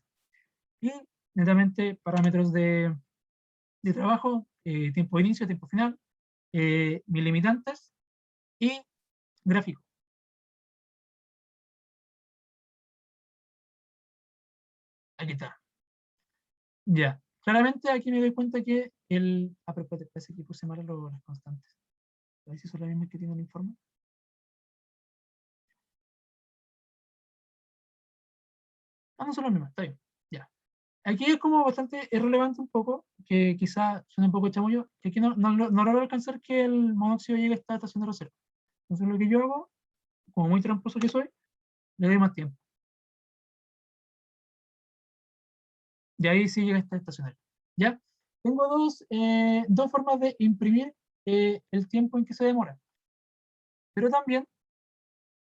Y, netamente, parámetros de trabajo, tiempo de inicio, tiempo final, mis limitantes y gráfico. Aquí está. Ya. Claramente aquí me doy cuenta que el... Ah, pero parece que puse mal las constantes. A ver si son las mismas que tiene el informe. Ah, no son las mismas, está bien. Ya. Aquí es como bastante irrelevante un poco, que quizá suena un poco chamullo, que aquí no logro alcanzar que el monóxido llegue a esta estación de cero. Entonces lo que yo hago, como muy tramposo que soy, le doy más tiempo. Y ahí sí llega a esta estacionaria. ¿Ya? Tengo dos formas de imprimir el tiempo en que se demora. Pero también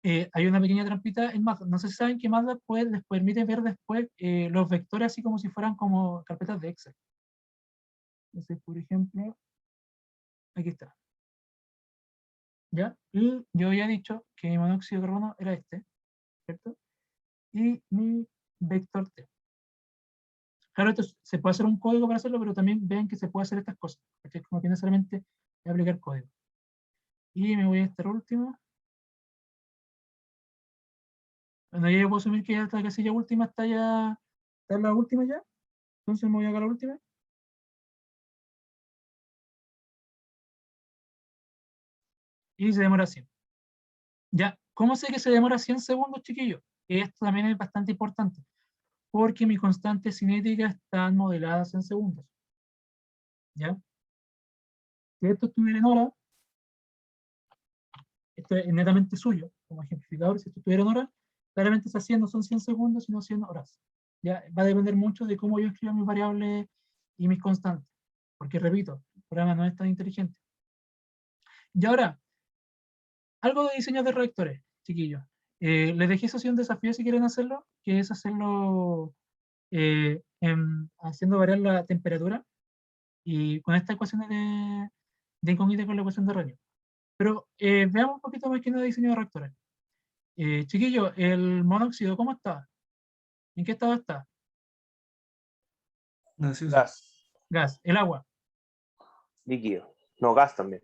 hay una pequeña trampita en MATLAB. No sé si saben que MATLAB les permite ver después los vectores así como si fueran como carpetas de Excel. Entonces, por ejemplo, aquí está. ¿Ya? Y yo había dicho que mi monóxido de carbono era este, ¿cierto? Y mi vector T. Claro, esto se puede hacer un código para hacerlo, pero también vean que se puede hacer estas cosas. Es como que necesariamente aplicar código. Y me voy a este último. Bueno, ya puedo asumir que ya esta casilla última está en la última ya. Entonces me voy acá a la última. Y se demora 100. Ya, ¿cómo sé que se demora 100 segundos, chiquillos? Esto también es bastante importante, porque mis constantes cinéticas están modeladas en segundos. ¿Ya? Si esto estuviera en hora, esto es netamente suyo, como ejemplificador, si esto estuviera en hora, claramente esas 100 no son 100 segundos, sino 100 horas. Ya va a depender mucho de cómo yo escriba mis variables y mis constantes. Porque, repito, el programa no es tan inteligente. Y ahora, algo de diseño de reactores, chiquillos. Les dejé eso así un desafío si quieren hacerlo, que es hacerlo haciendo variar la temperatura y con esta ecuación de incógnita con la ecuación de radio. Pero veamos un poquito más que no de diseño de reactores. Chiquillos, el monóxido, ¿cómo está? ¿En qué estado está? Gaseoso. Gas, Gas. El agua. líquido. No, gas también.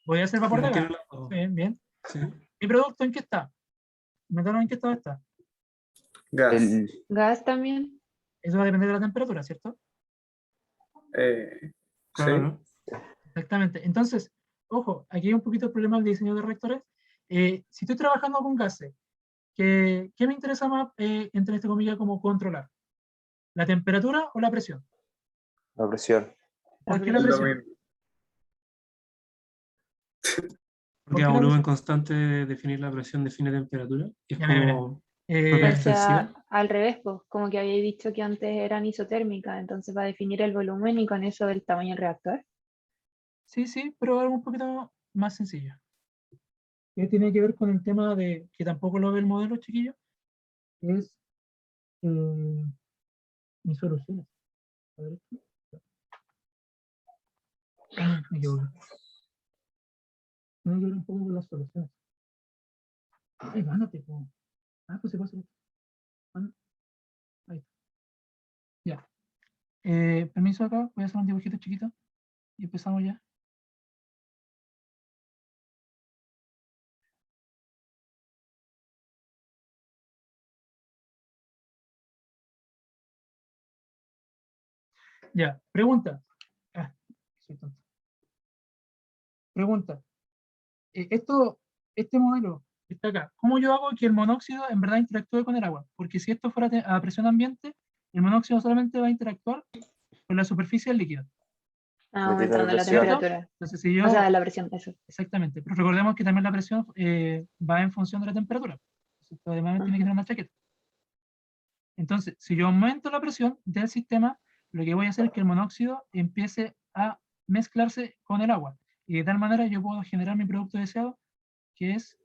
¿Podría ser vapor de gas? Tiene la- Bien, bien. sí. ¿Mi producto en qué está? ¿El metano en qué estado está? Gas. Gas también. Eso va a depender de la temperatura, ¿cierto? Claro. Exactamente. Entonces, ojo, aquí hay un poquito el problema del diseño de reactores. Si estoy trabajando con gases, ¿qué me interesa más, entre este comillas, como controlar? ¿La temperatura o la presión? La presión. ¿Por qué la Es lo presión? mismo. Porque ¿Por a qué la volumen presión? constante definir la presión define temperatura. Y es Ya, mira, como mira. propiedad O extensiva. sea, al revés, pues, como que había dicho que antes eran isotérmicas, entonces va a definir el volumen y con eso el tamaño del reactor. Sí, sí, pero algo un poquito más sencillo. Que tiene que ver con el tema de, que tampoco lo ve el modelo, chiquillo, que es mis soluciones. A ver, me equivoqué. Tiene que ver un poco con las soluciones. Ay, gánate, po. Ah, pues se pasa. Ahí está. Ya. Permiso acá, voy a hacer un dibujito chiquito y empezamos ya. Ya, pregunta. Ah, soy tonto. Pregunta. Este modelo que está acá, ¿cómo yo hago que el monóxido en verdad interactúe con el agua? Porque si esto fuera a presión ambiente, el monóxido solamente va a interactuar con la superficie del líquido. Metiendo Aumentando la presión. temperatura. Entonces, si O sea, yo, la presión, eso. exactamente, pero recordemos que también la presión va en función de la temperatura. Entonces, además tiene que tener una chaqueta. Entonces, si yo aumento la presión del sistema, lo que voy a hacer es que el monóxido empiece a mezclarse con el agua. Y de tal manera yo puedo generar mi producto deseado, que es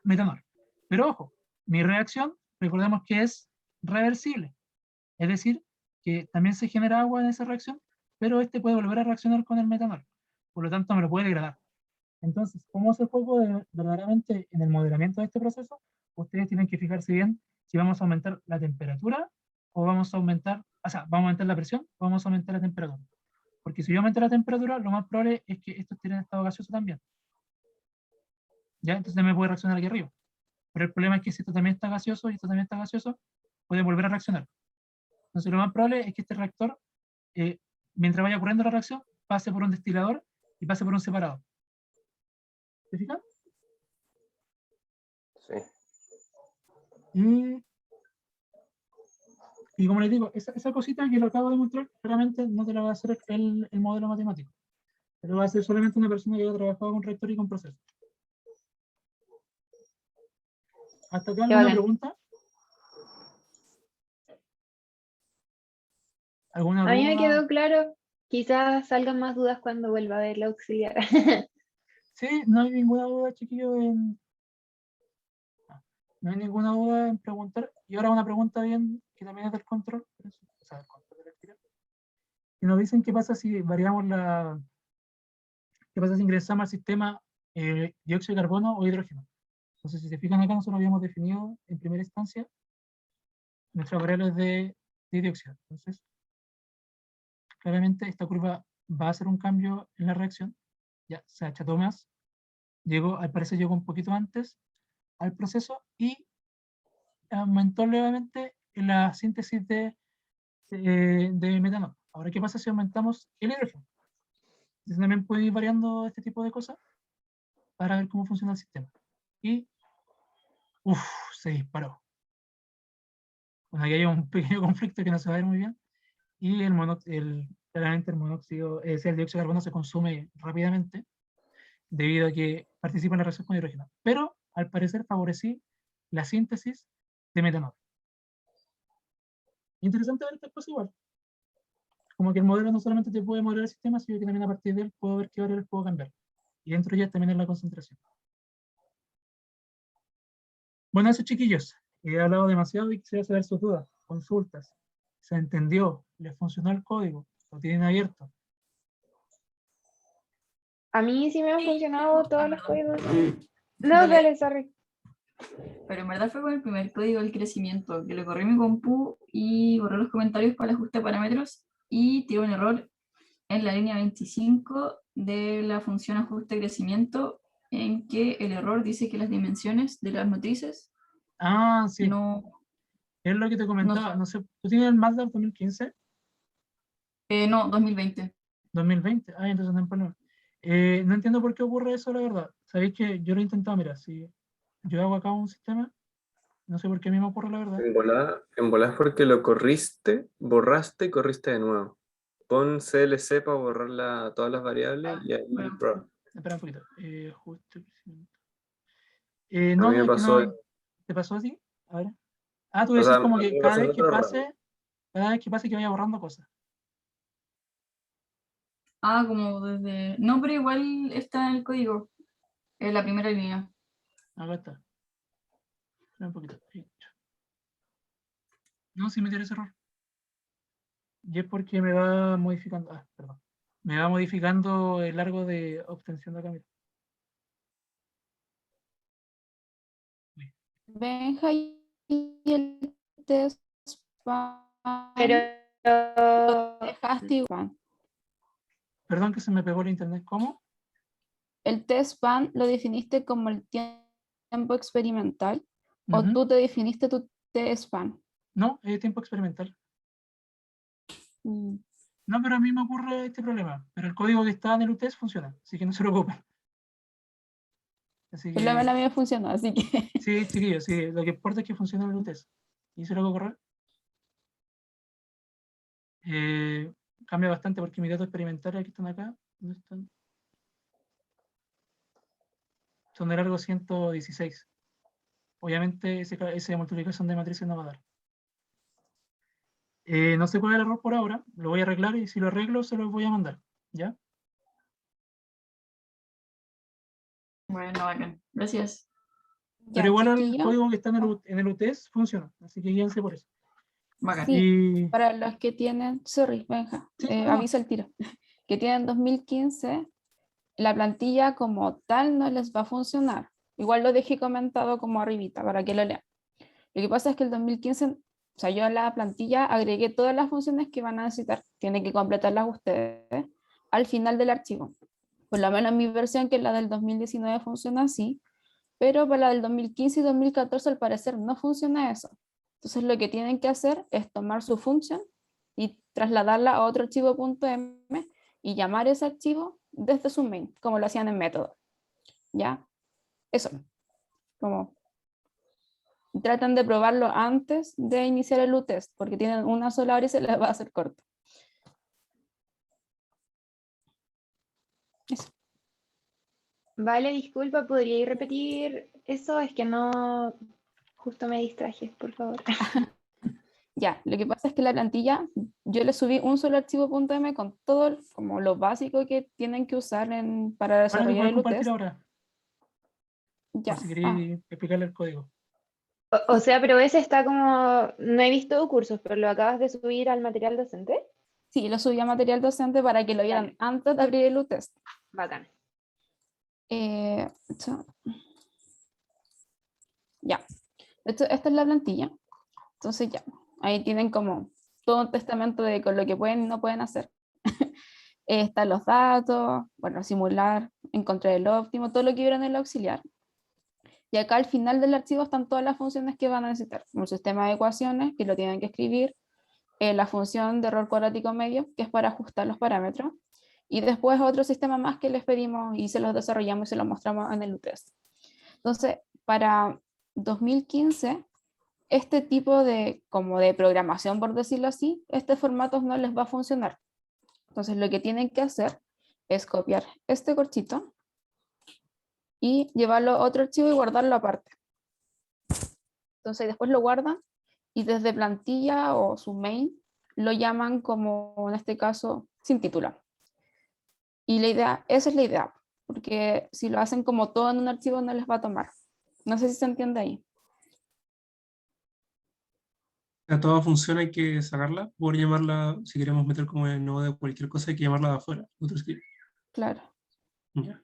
metanol. Pero ojo, mi reacción, recordemos que es reversible. Es decir, que también se genera agua en esa reacción, pero este puede volver a reaccionar con el metanol. Por lo tanto, me lo puede degradar. Entonces, ¿cómo se juego verdaderamente en el modelamiento de este proceso? Ustedes tienen que fijarse bien si vamos a aumentar la temperatura o vamos a aumentar, o sea, vamos a aumentar la presión o vamos a aumentar la temperatura. Porque si yo aumento la temperatura, lo más probable es que esto esté en estado gaseoso también. ¿Ya? Entonces me puede reaccionar aquí arriba. Pero el problema es que si esto también está gaseoso y esto también está gaseoso, puede volver a reaccionar. Entonces lo más probable es que este reactor, mientras vaya ocurriendo la reacción, pase por un destilador y pase por un separador. ¿Te fijas? Sí. Y como les digo, esa cosita que lo acabo de mostrar, claramente no te la va a hacer el modelo matemático. Te lo va a hacer solamente una persona que haya trabajado con reactor y con proceso. ¿Hasta acá alguna bacán. pregunta? ¿Alguna A mí me duda? quedó claro. Quizás salgan más dudas cuando vuelva a ver la auxiliar. Sí, no hay ninguna duda, chiquillos, no hay ninguna duda en preguntar. Y ahora una pregunta bien, que también es del control, o sea, del control de la actividad. Y nos dicen qué pasa si variamos qué pasa si ingresamos al sistema dióxido de carbono o hidrógeno. Entonces, si se fijan acá, nosotros habíamos definido en primera instancia nuestras variables de dióxido. Entonces, claramente esta curva va a hacer un cambio en la reacción. Ya se acható más. Al parecer llegó un poquito antes al proceso y aumentó levemente la síntesis de metanol. Ahora, ¿qué pasa si aumentamos el hidrógeno? Entonces, también puede ir variando este tipo de cosas para ver cómo funciona el sistema. Y, se disparó. Bueno, aquí hay un pequeño conflicto que no se va a ver muy bien, y claramente el monóxido, el dióxido de carbono se consume rápidamente debido a que participa en la reacción con hidrógeno. Pero al parecer favorecí la síntesis de metanol. Interesante ver estas cosas igual. Como que el modelo no solamente te puede modelar el sistema, sino que también a partir de él puedo ver qué variables puedo cambiar. Y dentro ya también es la concentración. Bueno, eso chiquillos. He hablado demasiado y quisiera saber sus dudas, consultas. ¿Se entendió? ¿Les funcionó el código? ¿Lo tienen abierto? A mí sí me han funcionado todos los códigos. No, Dale. dale, sorry. Pero en verdad fue con el primer código del crecimiento, que le corrí mi compu y borré los comentarios para el ajuste de parámetros y tiró un error en la línea 25 de la función ajuste de crecimiento, en que el error dice que las dimensiones de las matrices Ah, sí. no, Es lo que te comentaba. son- No sé, ¿tú tienes el MATLAB 2015? no, 2020. 2020. Ah, entonces no hay problema. No entiendo por qué ocurre eso, la verdad. Sabéis que yo lo he intentado, mira, si yo hago acá un sistema, no sé por qué a mí me ocurre, la verdad. En volada es porque lo corriste, borraste y corriste de nuevo. Pon CLC para borrar todas las variables y ahí Bueno. prueba. Espera un poquito. Ajuste, crecimiento. A No, mí me es que pasó, no. ¿Te pasó así? A ver. Ah, tú o decís sea, como me que pasó en otro error. cada vez que pase que vaya borrando cosas. Ah, como desde... No, pero igual está en el código, en la primera línea. Acá está. Espera un poquito. Ahí. No, si me tiene ese error. Y es porque me va modificando. Ah, perdón. Me va modificando el largo de obtención de acá. Mira. Benja y el test Pero dejaste igual. Perdón que se me pegó el internet. ¿Cómo? El test ban lo definiste como el tiempo experimental o Ujú. tú te definiste tu test ban. No, es tiempo experimental. No, pero a mí me ocurre este problema. Pero el código que está en el UTES funciona, así que no se preocupen. Así Por lo menos a que, mí me funcionó, así que sí, chiquillos, sí, lo que importa es que funcione el UTES. ¿Y se lo hago correr? Cambia bastante porque mis datos experimentales que están acá, ¿dónde están? Son de largo 116. Obviamente esa multiplicación de matrices no va a dar. No sé cuál es el error por ahora, lo voy a arreglar y si lo arreglo se los voy a mandar. ¿Ya? Bueno, bacán. Gracias. Pero ya, igual el chiquillo. código que está en el UTES funciona, así que guíense por eso. Bacán. Sí, Y para los que tienen, sorry, Benja, Sí, perdón. avisa el tiro, que tienen 2015, la plantilla como tal no les va a funcionar. Igual lo dejé comentado como arribita para que lo lean. Lo que pasa es que el 2015, o sea, yo a la plantilla agregué todas las funciones que van a necesitar. Tienen que completarlas ustedes al final del archivo. Por lo menos en mi versión, que es la del 2019, funciona así, pero para la del 2015 y 2014 al parecer no funciona eso. Entonces lo que tienen que hacer es tomar su función y trasladarla a otro archivo .m y llamar ese archivo desde su main, como lo hacían en método. ¿Ya? Eso. Como tratan de probarlo antes de iniciar el U-test, porque tienen una sola hora y se les va a hacer corto. Eso. vale, disculpa, ¿podría repetir eso? Es que no, justo me distraje, por favor. Ya, lo que pasa es que la plantilla, yo le subí un solo archivo .m con todo como lo básico que tienen que usar para ahora te desarrollar puedo el compartir U-test. ahora, Ya. por si queréis explicarle el código. O sea, pero ese está como, no he visto cursos, pero lo acabas de subir al material docente. Sí, lo subí a material docente para que lo vieran Dale. antes de abrir el U-test. Bacán. Ya, esta es la plantilla. Entonces ya, ahí tienen como todo un testamento de con lo que pueden y no pueden hacer. Están los datos, bueno, simular, encontrar el óptimo, todo lo que vieron en el auxiliar. Y acá al final del archivo están todas las funciones que van a necesitar. Un sistema de ecuaciones, que lo tienen que escribir, la función de error cuadrático medio, que es para ajustar los parámetros, y después otro sistema más que les pedimos y se los desarrollamos y se los mostramos en el UTEST. Entonces, para 2015, este tipo de, como de programación, por decirlo así, este formato no les va a funcionar. Entonces lo que tienen que hacer es copiar este corchito y llevarlo a otro archivo y guardarlo aparte. Entonces después lo guardan y desde plantilla o su main lo llaman como en este caso sin título. Y la idea, esa es la idea, porque si lo hacen como todo en un archivo no les va a tomar. No sé si se entiende ahí. A toda función hay que sacarla, por llamarla, si queremos meter como el nodo de cualquier cosa, hay que llamarla de afuera, otro script. Claro. Ya.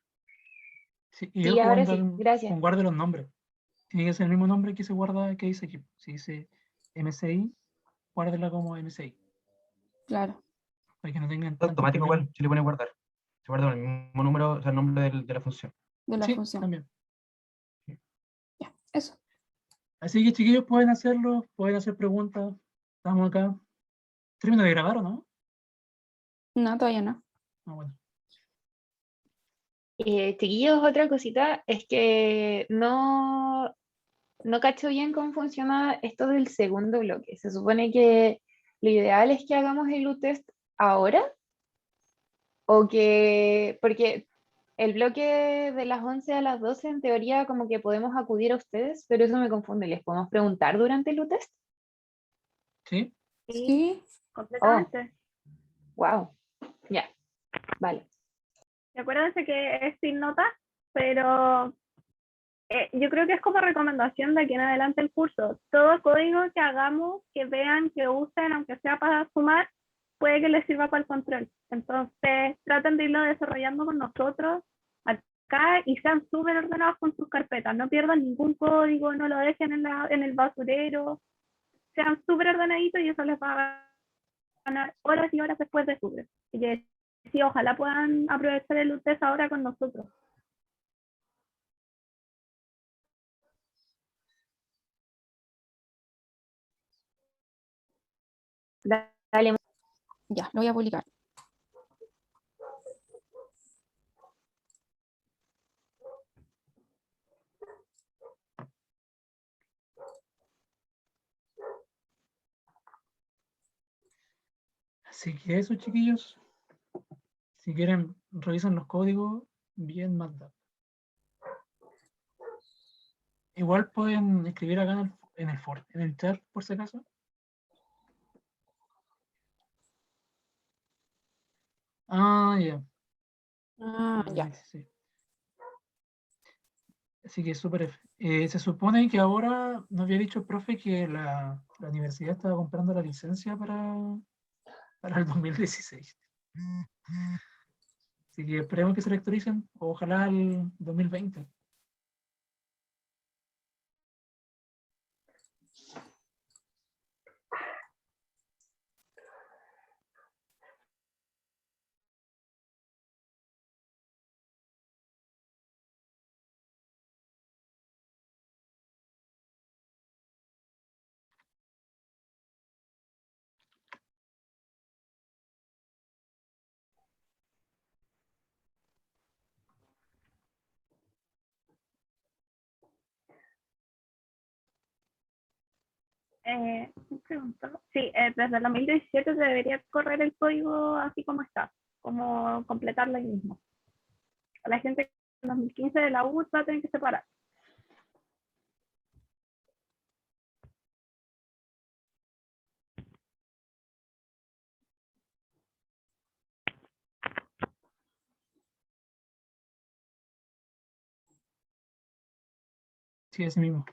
Sí, y Sí, ojo ahora con, sí, gracias. con guarde los nombres. Tiene que ser el mismo nombre que se guarda, que dice aquí. Si dice MCI, guárdela como MCI. Claro. Para que no tengan Es tantos automático problemas. igual, si le pone guardar. Se guarda con el mismo número, o sea, el nombre de la función. De la Sí, función. también. Ya, eso. Así que chiquillos pueden hacerlo, pueden hacer preguntas. Estamos acá. ¿Termino de grabar o no? No, todavía no. Ah, bueno. Chiquillos, otra cosita es que no cacho bien cómo funciona esto del segundo bloque. Se supone que lo ideal es que hagamos el U-test ahora o que, porque el bloque de las 11 a las 12 en teoría como que podemos acudir a ustedes, pero eso me confunde. ¿Les podemos preguntar durante el U-test? ¿Sí? Sí. Completamente. Wow. Ya, vale. Acuérdense que es sin nota, pero yo creo que es como recomendación de aquí en adelante el curso. Todo código que hagamos, que vean, que usen, aunque sea para sumar, puede que les sirva para el control. Entonces, traten de irlo desarrollando con nosotros acá y sean súper ordenados con sus carpetas. No pierdan ningún código, no lo dejen en el basurero. Sean súper ordenaditos y eso les va a ganar horas y horas después de subir. Así que sí, ojalá puedan aprovechar el UTES ahora con nosotros. Dale. Ya, lo voy a publicar. Así que eso, chiquillos. Si quieren, revisan los códigos bien mandados. Igual pueden escribir acá en el chat, por si acaso. Ah, ya. Ah, ya. Sí. Así que súper. Se supone que ahora nos había dicho el profe que la universidad estaba comprando la licencia para el 2016. Así que esperemos que se le actualicen, ojalá el 2020. Un segundo. Sí, desde el 2017 debería correr el código así como está, como completarlo ahí mismo. A la gente en 2015 de la U va a tener que separar. Sí, ese mismo.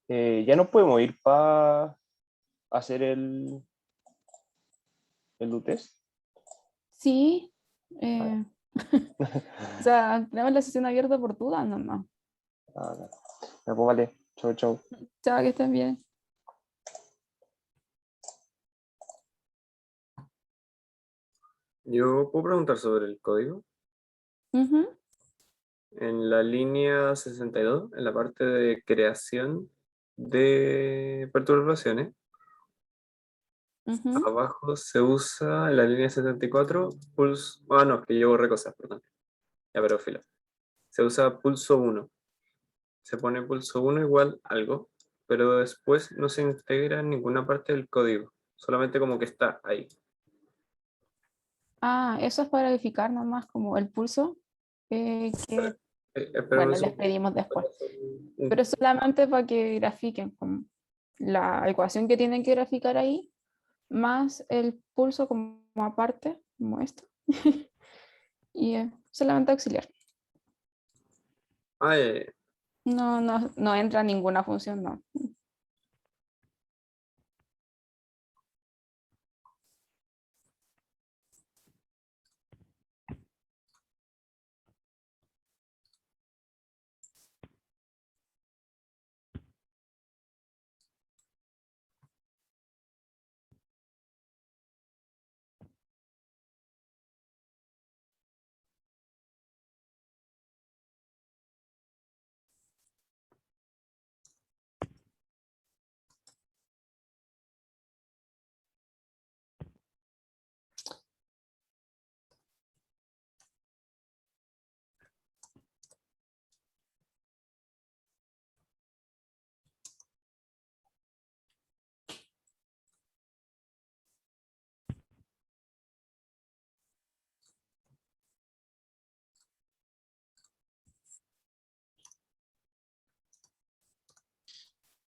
Ya no podemos ir para hacer el UTES. Sí. Ah, O sea, tenemos la sesión abierta por dudas nomás. ah, ya, pues vale. Chau, chau. Chao, que estén bien. Yo puedo preguntar sobre el código. Ujú, En la línea 62, en la parte de creación de perturbaciones, ujú. abajo se usa en la línea 74 pulso. Ah, no, que yo borré cosas, perdón. Ya, pero filo. Se usa pulso 1. Se pone pulso 1 igual algo, pero después no se integra en ninguna parte del código. Solamente como que está ahí. Ah, eso es para verificar nomás como el pulso. Que Espera un bueno, les segundo. pedimos después. Un- Pero solamente para que grafiquen como la ecuación que tienen que graficar ahí, más el pulso como aparte, como esto. Y solamente auxiliar. Ah, No entra ninguna función, no.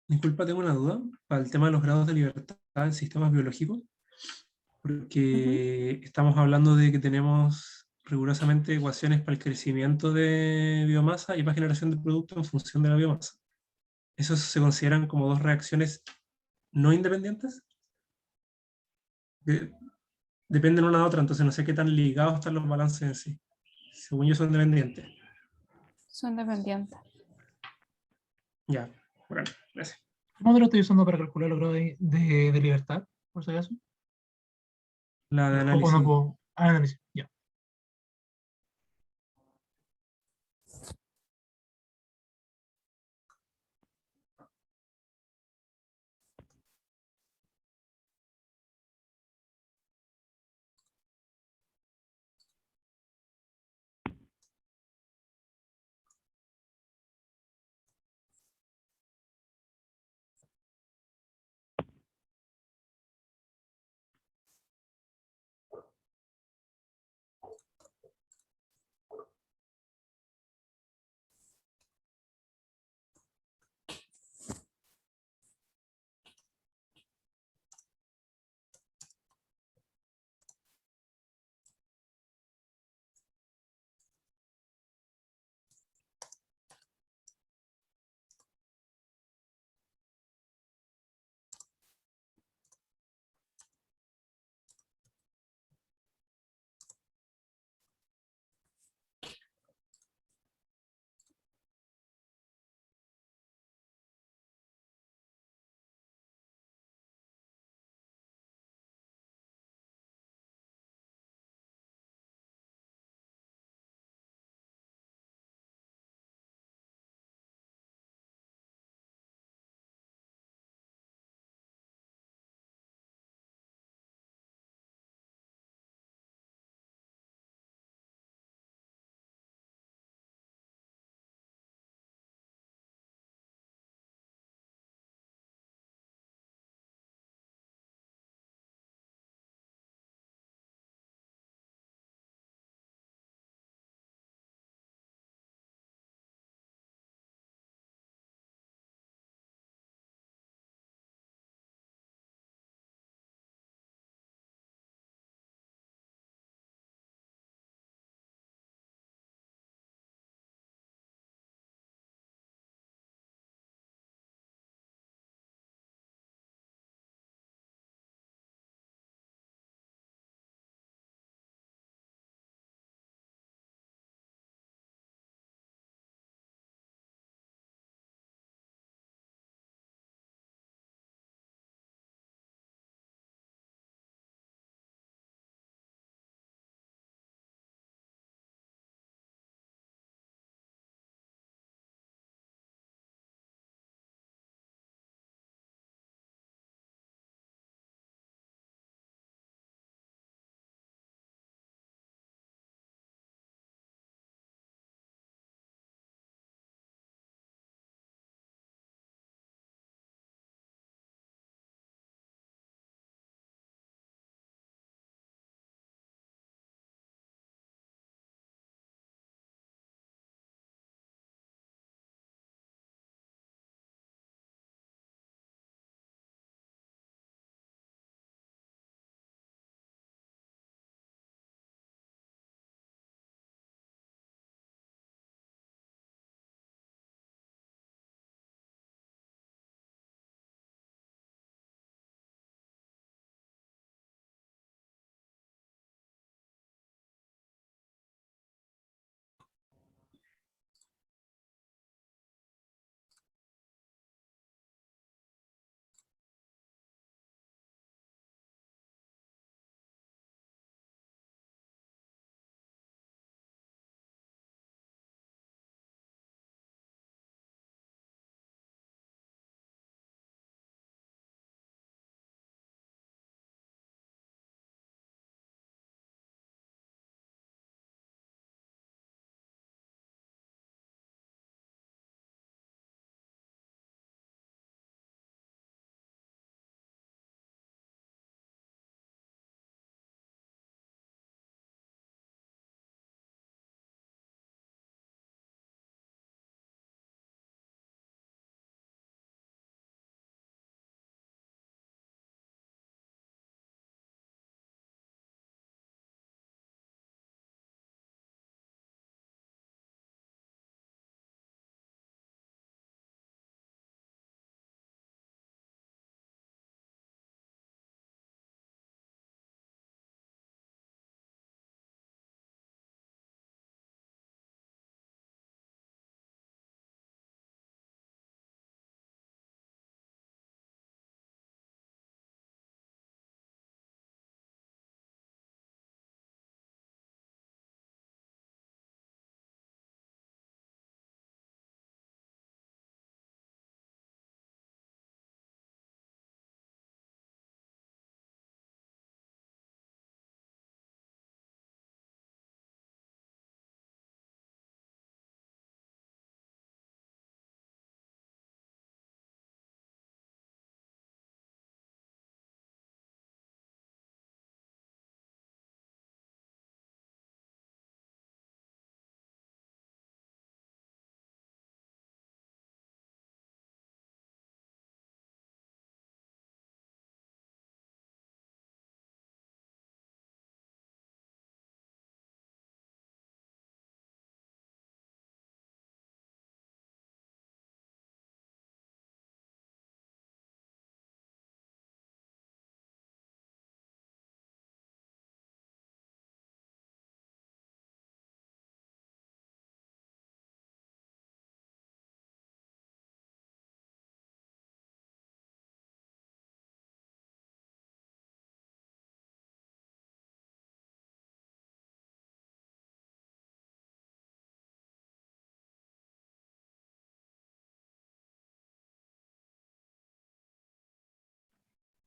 Disculpa, tengo una duda para el tema de los grados de libertad en sistemas biológicos, Ujú. porque estamos hablando de que tenemos rigurosamente ecuaciones para el crecimiento de biomasa y para generación de productos en función de la biomasa. ¿Esos se consideran como dos reacciones no independientes? Que dependen una de otra, entonces no sé qué tan ligados están los balances en sí. Según yo son dependientes. Son dependientes. Ya, bueno, gracias. ¿Qué modelo estoy usando para calcular los grados de libertad, por si acaso? La de O no análisis. puedo. Análisis, ya.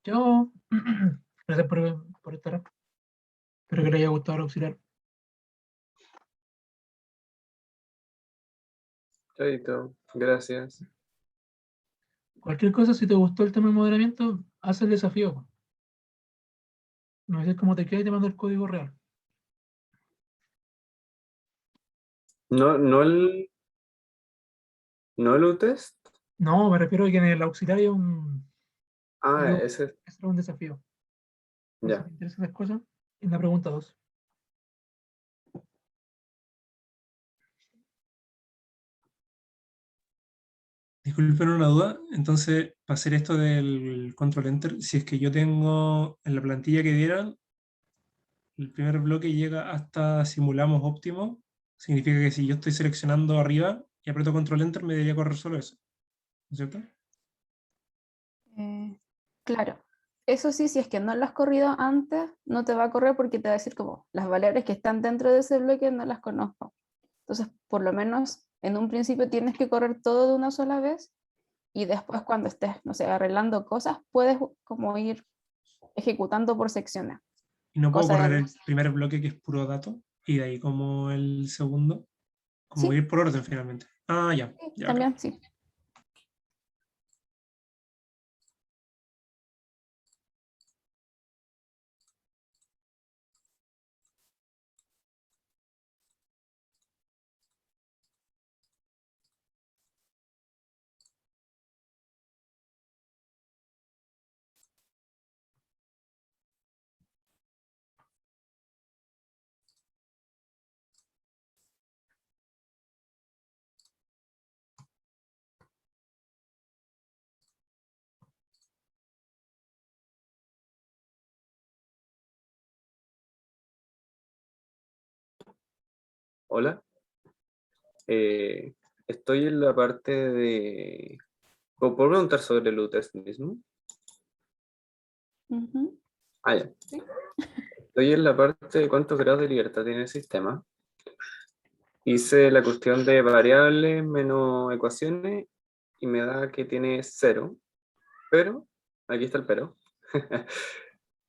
Chao. Gracias por estar. Espero que les haya gustado el auxiliar. Chaito, gracias. Cualquier cosa, si te gustó el tema de moderamiento, haz el desafío. No sé cómo te queda y te mando el código real. No, no el U-Test. No, me refiero a que en el auxiliar hay un, Ah, hay ese, un desafío. No sé si ya. te interesan esas cosas. En la pregunta 2. Disculpen una duda. Entonces, para hacer esto del control enter, si es que yo tengo en la plantilla que dieran, el primer bloque llega hasta simulamos óptimo, significa que si yo estoy seleccionando arriba y aprieto control enter, me debería correr solo eso. ¿No es cierto? Claro, eso sí, si es que no lo has corrido antes, no te va a correr porque te va a decir como las variables que están dentro de ese bloque no las conozco. Entonces, por lo menos en un principio tienes que correr todo de una sola vez y después cuando estés, no sé, arreglando cosas, puedes como ir ejecutando por secciones. Y no puedo Cosa correr de- el primer bloque que es puro dato y de ahí como el segundo, como Sí. ir por orden finalmente. Ah, ya, Sí, ya. también, sí. Hola. Estoy en la parte de... ¿Puedo preguntar sobre el U-Test mismo? Ujú. Ah, ya. Estoy en la parte de cuántos grados de libertad tiene el sistema. Hice la cuestión de variables menos ecuaciones y me da que tiene 0. Pero, aquí está el pero.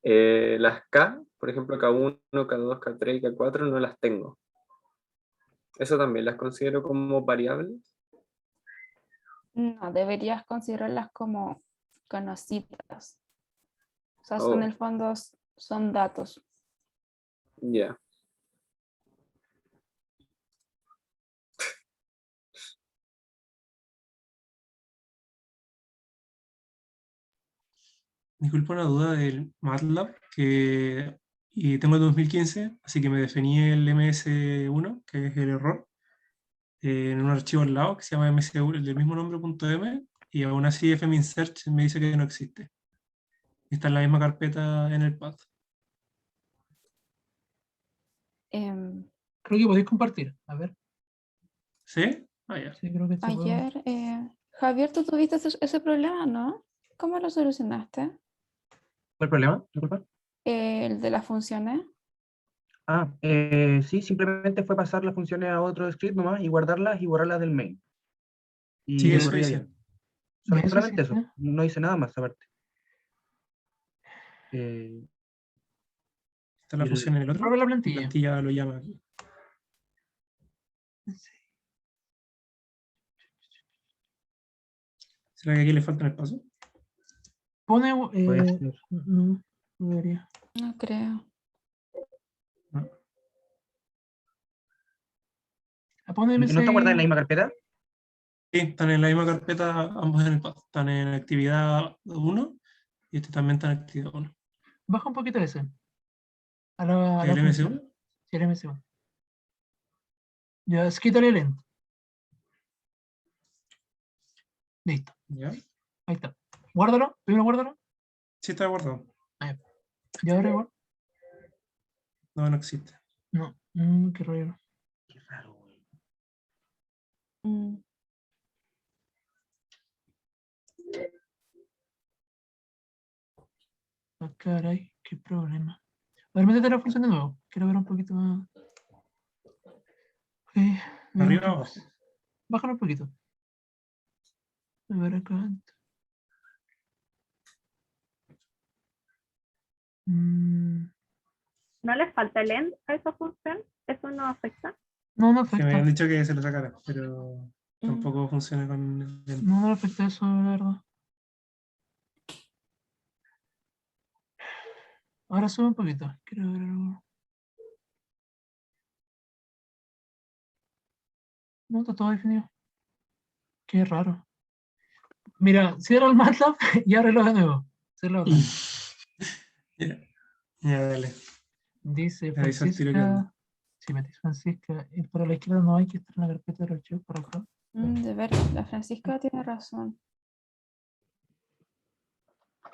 Las K, por ejemplo, K1, K2, K3 y K4 no las tengo. ¿Eso también las considero como variables? No, deberías considerarlas como conocidas. O sea, en Oh, el fondo son datos. ya. Disculpa una duda del MATLAB, y tengo el 2015, así que me definí el MS1, que es el error, en un archivo al lado que se llama MS1, el del mismo nombre, .m, y aún así fminsearch me dice que no existe. Está en la misma carpeta en el path. Creo que podéis compartir. A ver. ¿Sí? Ah, ya. Sí, creo que se puede. Ayer, Javier, ¿tú tuviste ese problema, no? ¿Cómo lo solucionaste? ¿Cuál problema? Disculpa. El de las funciones. Sí, simplemente fue pasar las funciones a otro script nomás y guardarlas y borrarlas del main. Sí, Y eso corría hice. bien. ¿Y eso Solamente hiciste? eso. No hice nada más aparte. Está la y función en el otro. Prueba la La plantilla. plantilla lo llama aquí. ¿Será que aquí le falta el paso? Pone. Puede ser. No, no debería. No creo. Pone ¿No está guardada en la MC. misma carpeta? Sí, están en la misma carpeta, ambos en el path. Están en actividad 1 y este también está en actividad 1. Baja un poquito ese. A la ¿El función. MC1? Sí, el MC1. Ya, quítale el end. Listo. ¿Ya? Ahí está. Guárdalo. Primero guárdalo. Sí, está guardado. Y ahora igual. No, no existe. No. Qué rollo. Qué raro, güey. Mm. Ah, caray, qué problema. A ver, métete la función de nuevo. Quiero ver un poquito más. Ok, veamos ¿Arriba qué o abajo? pasa. Bájalo un poquito. A ver acá. Mm, ¿No les falta el end a esa función? ¿Eso no afecta? no, no Que me afecta. habían dicho que se lo sacara, pero Mm. tampoco funciona con el... No, no afecta eso, la verdad. Ahora sube un poquito. Quiero ver algo. No, está todo definido. Qué raro. Mira, cierra el MATLAB y ábrelo de nuevo. Cierra otra vez. Ya, ya, dale. Dice Me aviso al tiro que onda. Francisca. Si metís Francisca, y para la izquierda no hay que estar en la carpeta de archivos por acá. De ver, la Francisca tiene razón.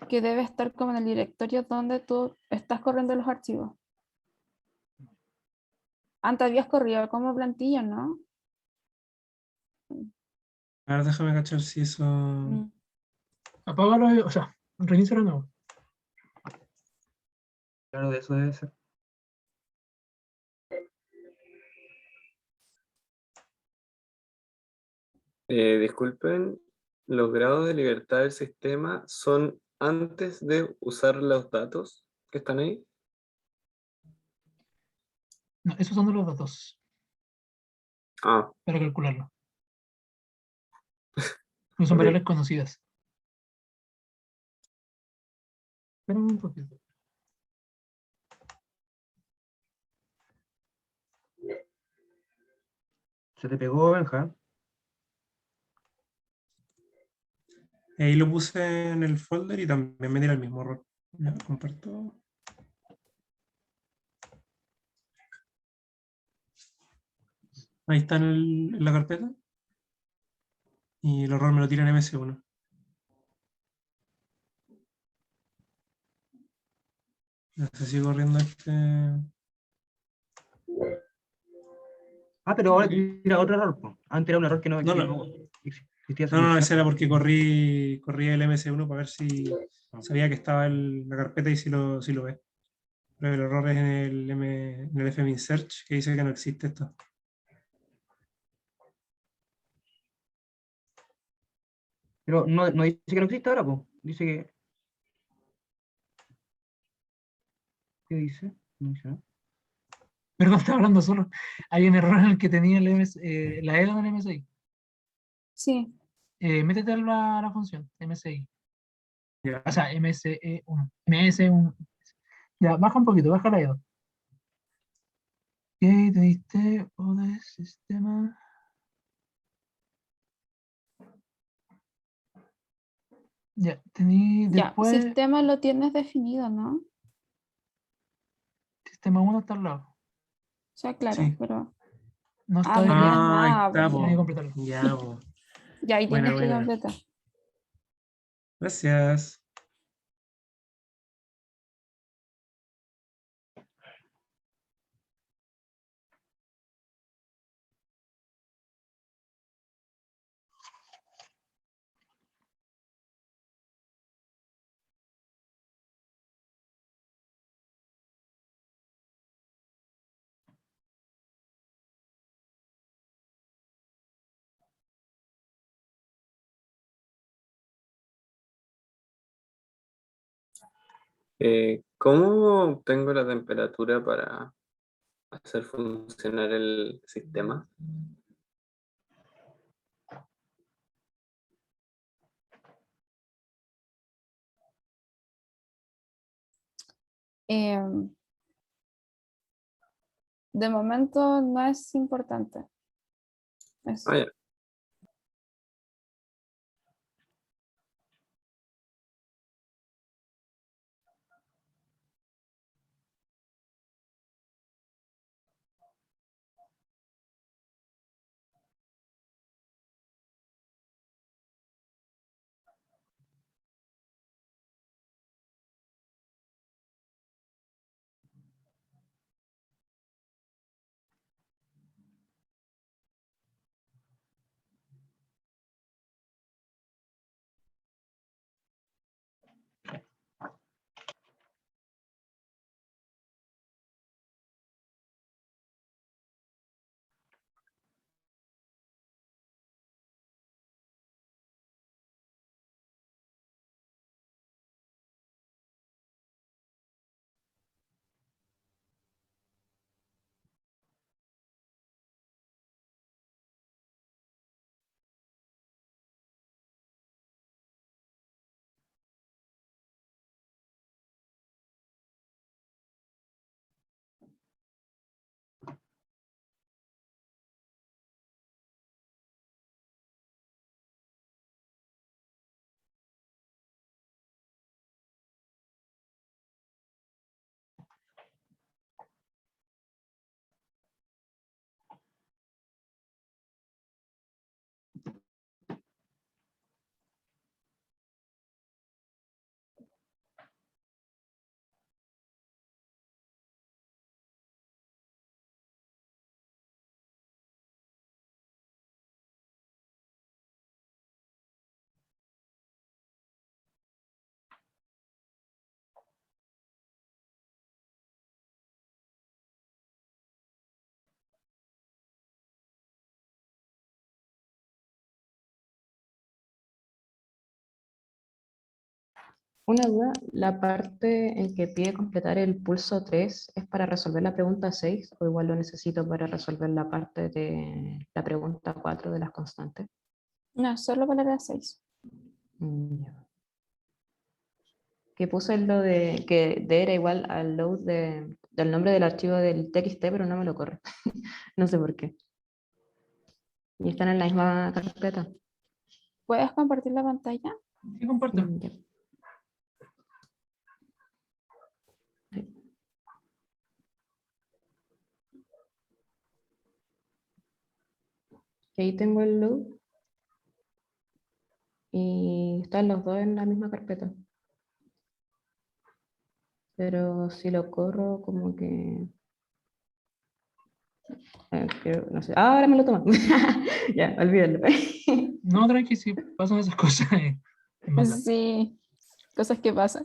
Que debe estar como en el directorio donde tú estás corriendo los archivos. Antes habías corrido como plantilla, ¿no? A ver, déjame cachar si eso... Mm. Apágalo, o sea, reinicia de nuevo. Claro, de eso debe ser. Disculpen, ¿los grados de libertad del sistema son antes de usar los datos que están ahí? No, esos son los datos Ah, para calcularlo. No son ok. variables conocidas. Espérame un poquito. Se te pegó, Benja. Ahí lo puse en el folder y también me tira el mismo error. Ya, comparto. Ahí está en la carpeta. Y el error me lo tira en MS1. No sé si corriendo este... Ah, pero ahora tira otro error, po. Antes era un error que no, No, que no. no existía. No, ese era porque corrí el MS1 para ver si sabía que estaba en la carpeta y si lo ve. Pero el error es en el fmin search que dice que no existe esto. Pero no dice que no existe ahora, pues. Dice que. ¿Qué dice? No dice nada. Perdón, estaba hablando solo. Hay un error en el que tenía el la ELA en el MSI. Sí. Métete a la función MSI. Ya. O sea, MSE1. MS1. Ya, baja un poquito, baja la ELA. Ok, te diste o de sistema. Ya, tení Ya, después sistema lo tienes definido, ¿no? sistema 1 está al lado. O sea, claro, Sí. pero... No está no definido. tienes Ah, ahí nada. está, Pues, Tienes que po. completarlo. Ya, po. ya ahí Buena, tienes que buena. completar. Gracias. ¿Cómo obtengo la temperatura para hacer funcionar el sistema? Em, de momento no es importante. Es- Ah, ya. Una duda, la parte en que pide completar el pulso 3 ¿es para resolver la pregunta 6 o igual lo necesito para resolver la parte de la pregunta 4 de las constantes? No, solo para las 6. Ya. Que puse lo de que D era igual al load del nombre del archivo del txt, pero no me lo corre. No sé por qué. Y están en la misma carpeta. ¿Puedes compartir la pantalla? Sí, comparto. Ya. Y ahí tengo el load. Y están los dos en la misma carpeta. Pero si lo corro, como que. No sé. Ah, ahora me lo toma. Ya, olvídalo. No, tranqui, si pasan esas cosas. En MATLAB. Sí, cosas que pasan.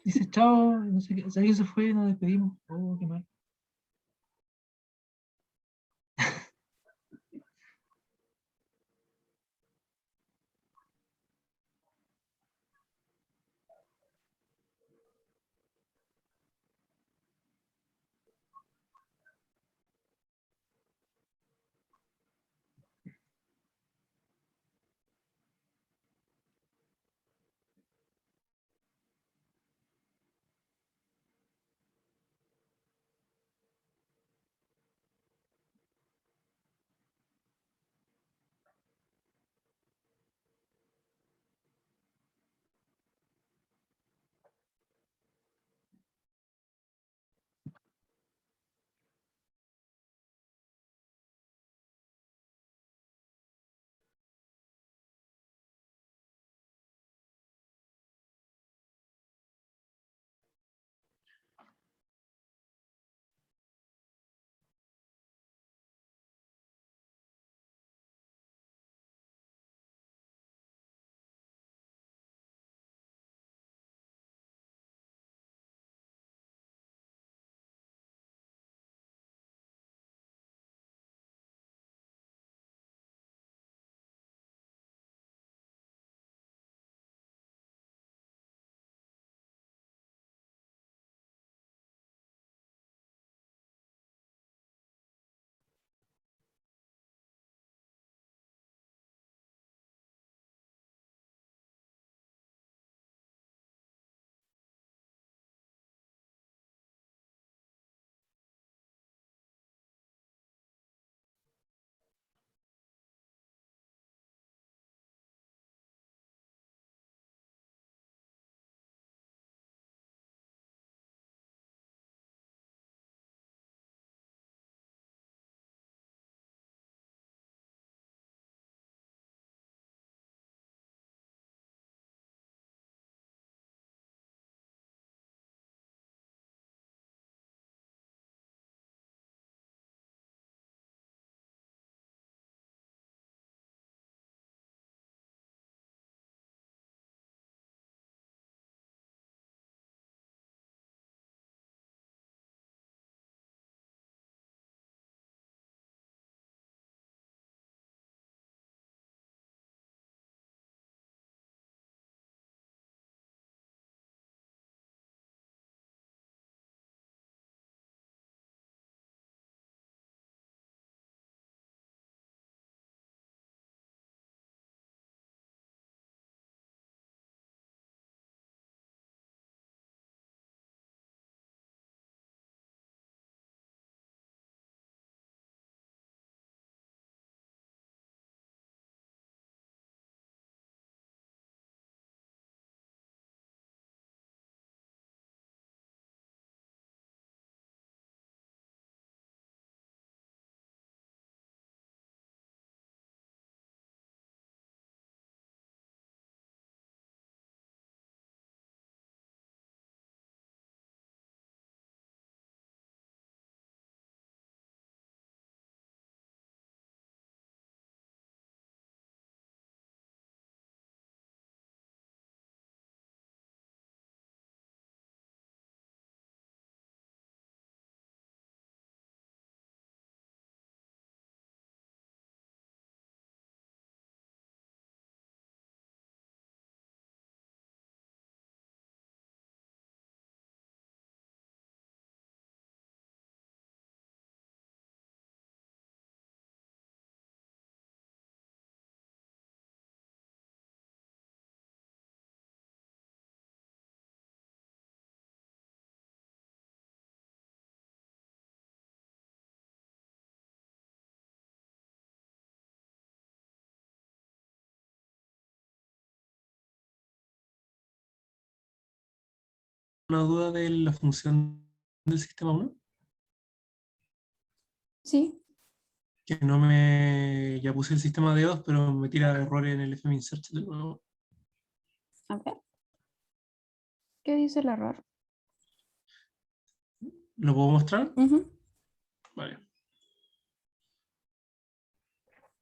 Dice, chao, no sé qué, si alguien se fue, nos despedimos. Oh, qué mal. una duda de la función del sistema 1? Sí, Que no me... Ya puse el sistema de dedos, pero me tira errores en el fmin search de nuevo. a ver. ¿Qué dice el error? ¿Lo puedo mostrar? Ujú. Vale.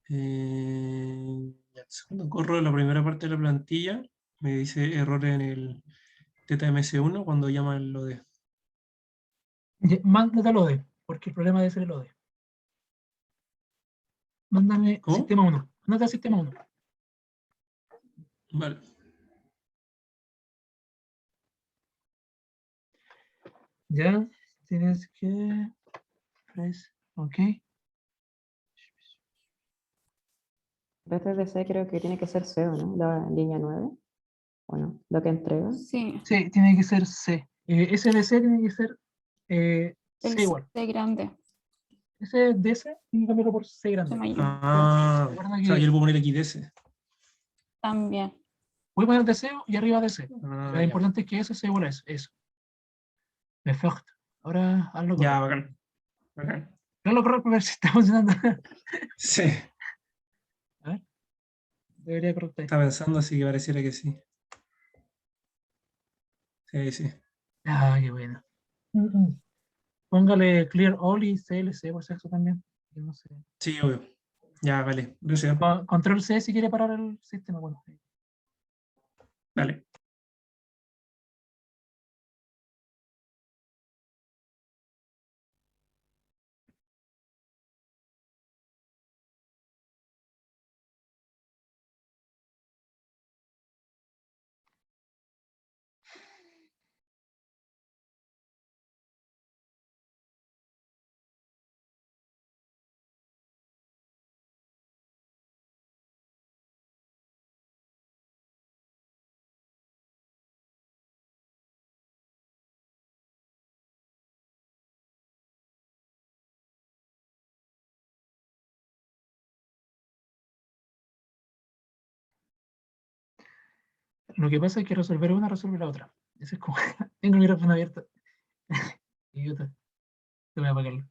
Ya, cuando corro la primera parte de la plantilla, me dice error en el TTMS1 cuando llama el load. Mándate al ODE, porque el problema debe ser el ODE. Mándame ¿Cómo? sistema 1. Mándate al sistema 1. Vale. Ya tienes que... Ok. BTDC creo que tiene que ser C, ¿o no? La línea 9. ¿O no? Lo que entrega. Sí, Sí, tiene que ser C. SBC tiene que ser el C igual. C grande, SDC tiene que cambiarlo por C C grande. mayor. Ah, Recuerda o sea, que yo le puedo poner XDS. También. voy a poner DC y arriba DC. Ah, Lo ya. importante es que eso sea igual a eso. Eso. Perfecto. Ahora hazlo Ya, correcto. bacán. Bacán. Hazlo correcto para ver si está funcionando. Sí, A ver. Debería correcto ahí. estaba pensando, así que pareciera que sí. Sí, sí. Ah, qué bueno. Póngale clear all y CLC por si acaso también. Yo no sé. Sí, obvio. Ya, vale. Gracias. Control C si quiere parar el sistema. Bueno, Vale. lo que pasa es que resolver una resuelve la otra. Ese es como. Tengo el micrófono abierto. Idiota. Te voy a apagarlo.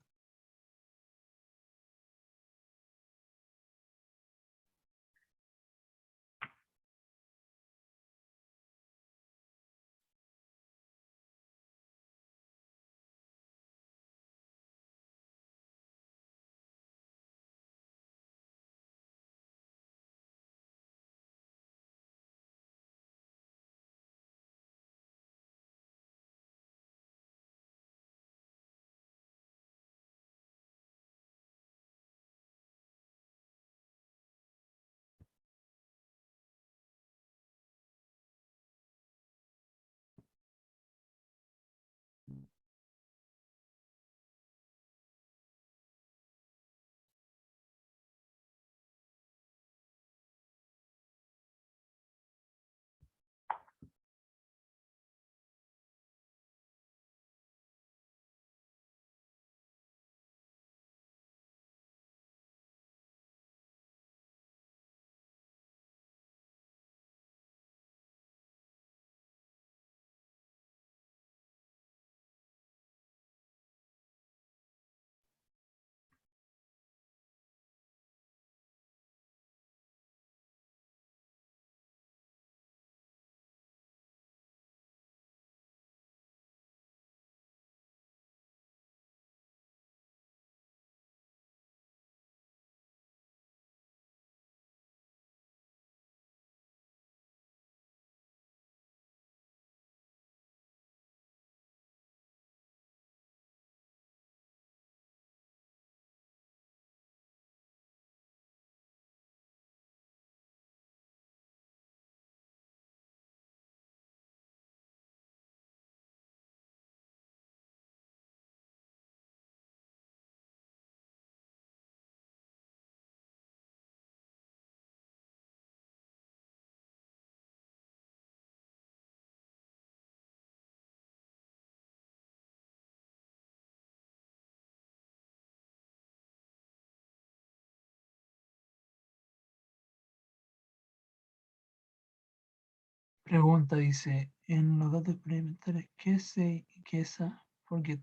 Pregunta, dice, en los datos experimentales, ¿qué se qué esa? Porque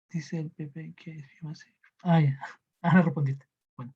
dice el PP que es más. Ah, ya. Ah, no respondiste. Bueno.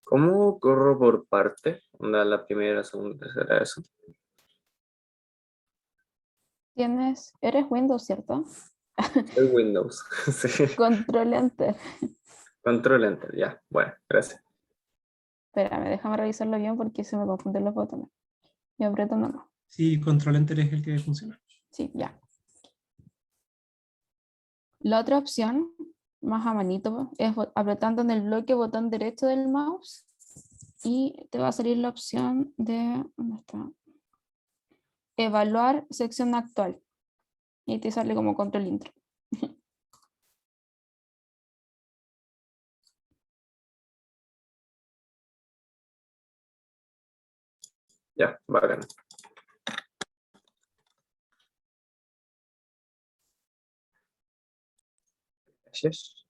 ¿Cómo corro por parte? Onda, la primera, segunda, tercera, eso. Eres Windows, ¿cierto? Soy Windows. Sí. Control Enter. Control Enter, ya. Bueno, gracias. Espérame, déjame revisarlo bien porque se me confunden los botones. Y aprieto uno. Sí, Control Enter es el que funciona. Sí, ya. La otra opción, más a manito, es apretando en el bloque botón derecho del mouse y te va a salir la opción de, ¿dónde está? Evaluar sección actual. Y te sale como control intro. Ya, bacán. Gracias.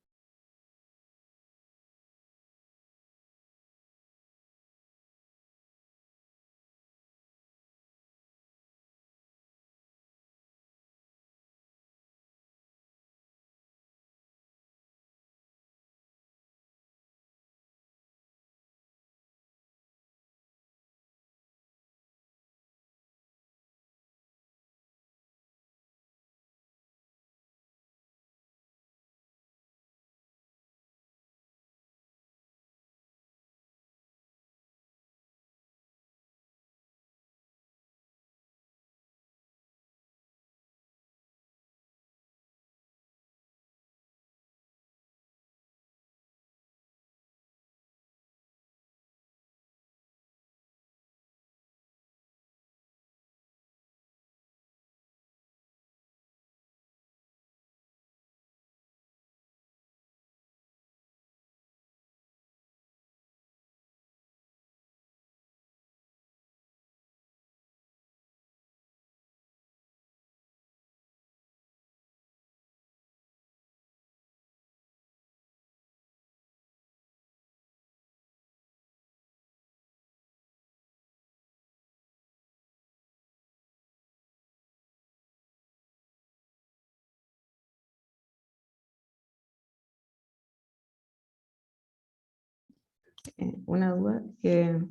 Una duda, que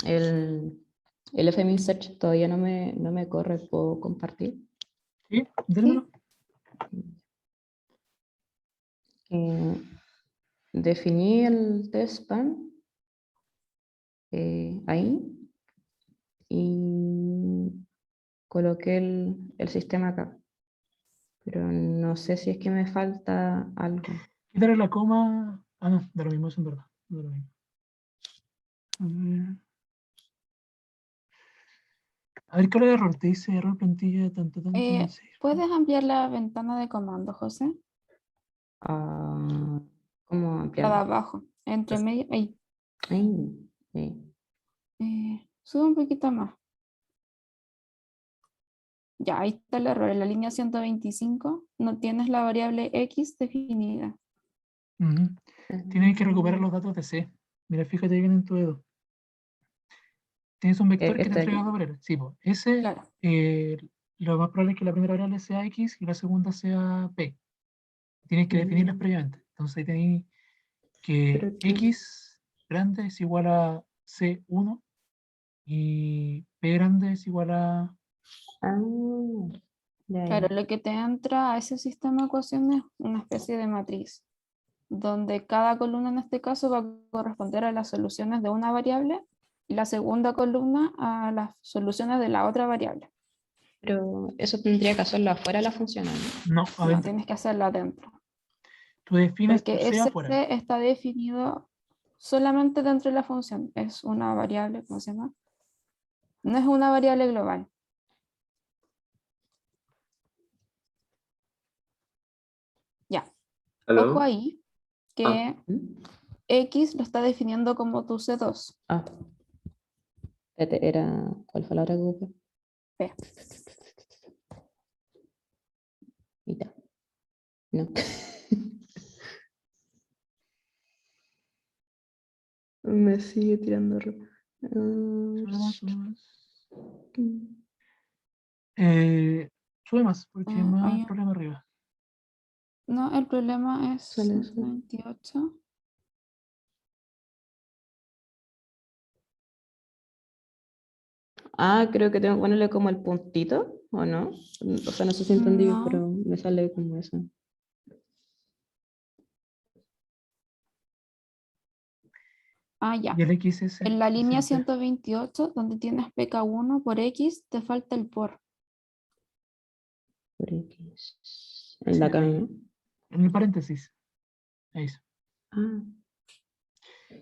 el FMI Search todavía no me corre, ¿puedo compartir? Sí, démoslo. Definí el test span ahí y coloqué el sistema acá. Pero no sé si es que me falta algo. Quítale la coma. Ah, no, da lo mismo, eso en verdad. Da lo mismo. A ver, ¿qué hora de error? Te dice error plantilla, tanto, tanto. No sé. ¿Puedes ampliar la ventana de comando, José? ¿Cómo La de ampliarla? abajo, entre medio, ahí. Ahí, sí. Sube un poquito más. Ya, ahí está el error. En la línea 125 no tienes la variable X definida. Ujú. Tienes que recuperar los datos de C. Mira, fíjate bien en tu dedo. Tienes un vector que te Este de entrega aquí. dos variables. Sí, pues, ese, Claro. lo más probable es que la primera variable sea X y la segunda sea P. Tienes que definirlas previamente. Entonces ahí tenéis que Pero que- X grande es igual a C1 y P grande es igual a... Ah, ya, Claro, ya. lo que te entra a ese sistema de ecuaciones es una especie de matriz, donde cada columna en este caso va a corresponder a las soluciones de una variable y la segunda columna a las soluciones de la otra variable. Pero eso tendría que hacerlo afuera de la función, ¿no? No, No, adentro. tienes que hacerlo adentro. Tú defines tu Porque C ese afuera. C está definido solamente dentro de la función. Es una variable, ¿cómo se llama? No es una variable global. Ya. ¿Aló? Ojo ahí que X lo está definiendo como tu C2. Ah. Era, ¿cuál fue la hora que ocupé? P. Y ya. No. Me sigue tirando. Sube más, sube más. Sube más, porque hay más problema arriba. No, el problema es Sale eso. 128. Creo que tengo que ponerle como el puntito, ¿o no? O sea, no sé si entendí, No. pero me sale como eso. Ya. Y el XS En la línea es el P. 128, donde tienes PK1 por X, te falta el por. Por X. Sí, En la ahí. cadena. En el paréntesis. Ahí está. Ah,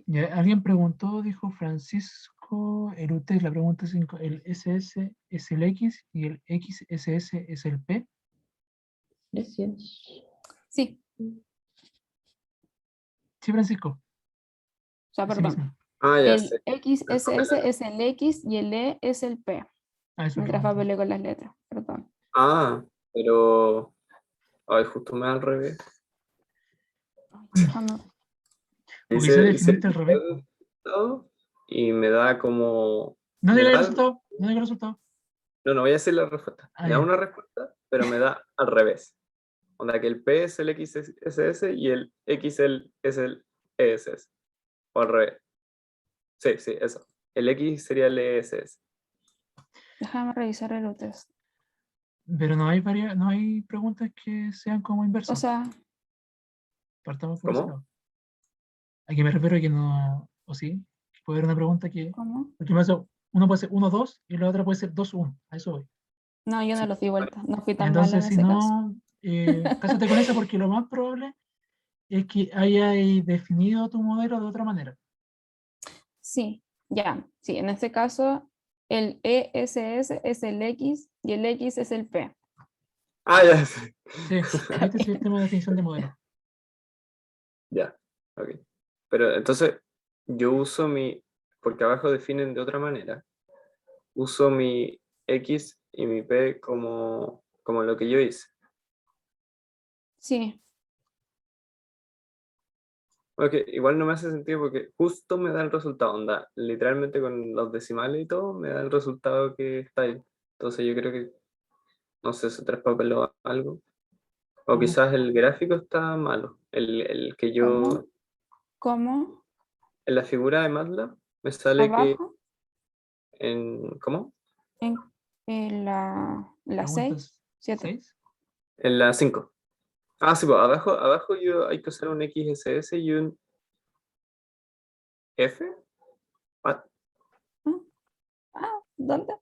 Ya, alguien preguntó, dijo Francisco Erutes, la pregunta 5, ¿el SS es el X y el XSS es el P? gracias. Sí. Sí, Francisco. O sea, Así perdón. mismo. El Ya sé. XSS es el X y el E es el P. Eso Mientras preguntó. papeleo con las letras. Perdón. Pero... Ay, justo me da al revés. Déjame- O quizá Hice definiste al revés. el resultado y me da como... No me diga el da- resultado. No diga el resultado. No voy a decir la respuesta. Ah, Me da ya. una respuesta, pero me da al revés. Onda que el P es el XSS y el X es el ESS. O al revés. Sí, eso. El X sería el ESS. Déjame revisar el test. Pero no hay preguntas que sean como O inversas. sea, Partamos por ese ¿Cómo? lado. ¿A qué me refiero? Que no. ¿O sí? Puede haber una pregunta que. ¿cómo? Porque me hace, uno puede ser 1, 2 y la otra puede ser 2, 1. A eso voy. No, yo no Sí. los di vuelta. No fui Y tan mala en entonces, si ese caso. no, cásate con esa porque lo más probable es que hayas definido tu modelo de otra manera. Sí, ya. Sí, en este caso, el ESS es el X y el X es el P. Ya sé. Sí, este es el sistema de definición de modelo. Ya, ok. Pero entonces yo uso porque abajo definen de otra manera, uso mi X y mi P como lo que yo hice. Sí, Ok, igual no me hace sentido porque justo me da el resultado, onda, literalmente con los decimales y todo, me da el resultado que está ahí. Entonces yo creo que, no sé, se traspapeló algo. O quizás el gráfico está malo, el que yo... ¿cómo? ¿Cómo? En la figura de MATLAB me sale Abajo, ¿cómo? en la 6, Preguntas 7. 6. En la 5. Ah, sí, pues abajo hay que usar un XSS y un F. Ah, ¿Dónde?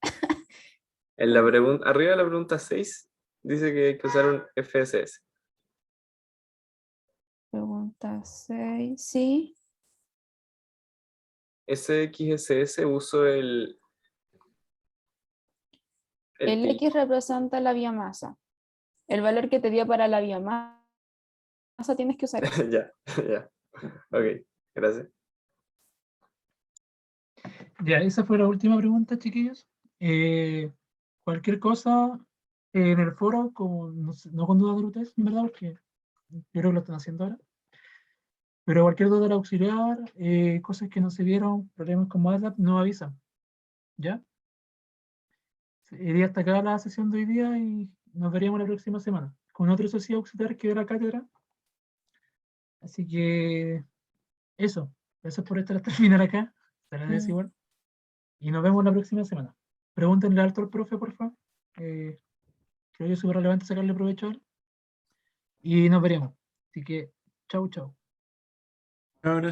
en la pregunta, arriba de la pregunta 6 dice que hay que usar un FSS. Pregunta 6, sí. Ese XSS uso el El pi. X representa la biomasa. El valor que te dio para la biomasa tienes que usar ese. Ya. Ok, gracias. Ya, esa fue la última pregunta, chiquillos. Cualquier cosa en el foro, como no con dudas de ustedes, en verdad, porque yo creo que lo están haciendo ahora. Pero cualquier duda del auxiliar, cosas que no se vieron, problemas con MATLAB, no avisan. ¿Ya? Iría hasta acá la sesión de hoy día y nos veríamos la próxima semana con otro socio auxiliar que de la cátedra. Así que eso. Gracias por estar hasta el final acá. Te agradezco igual. Y nos vemos la próxima semana. Pregúntenle alto al profe, por favor. Creo que es súper relevante sacarle provecho a él. Y nos veremos. Así que, chau, chau. Ahora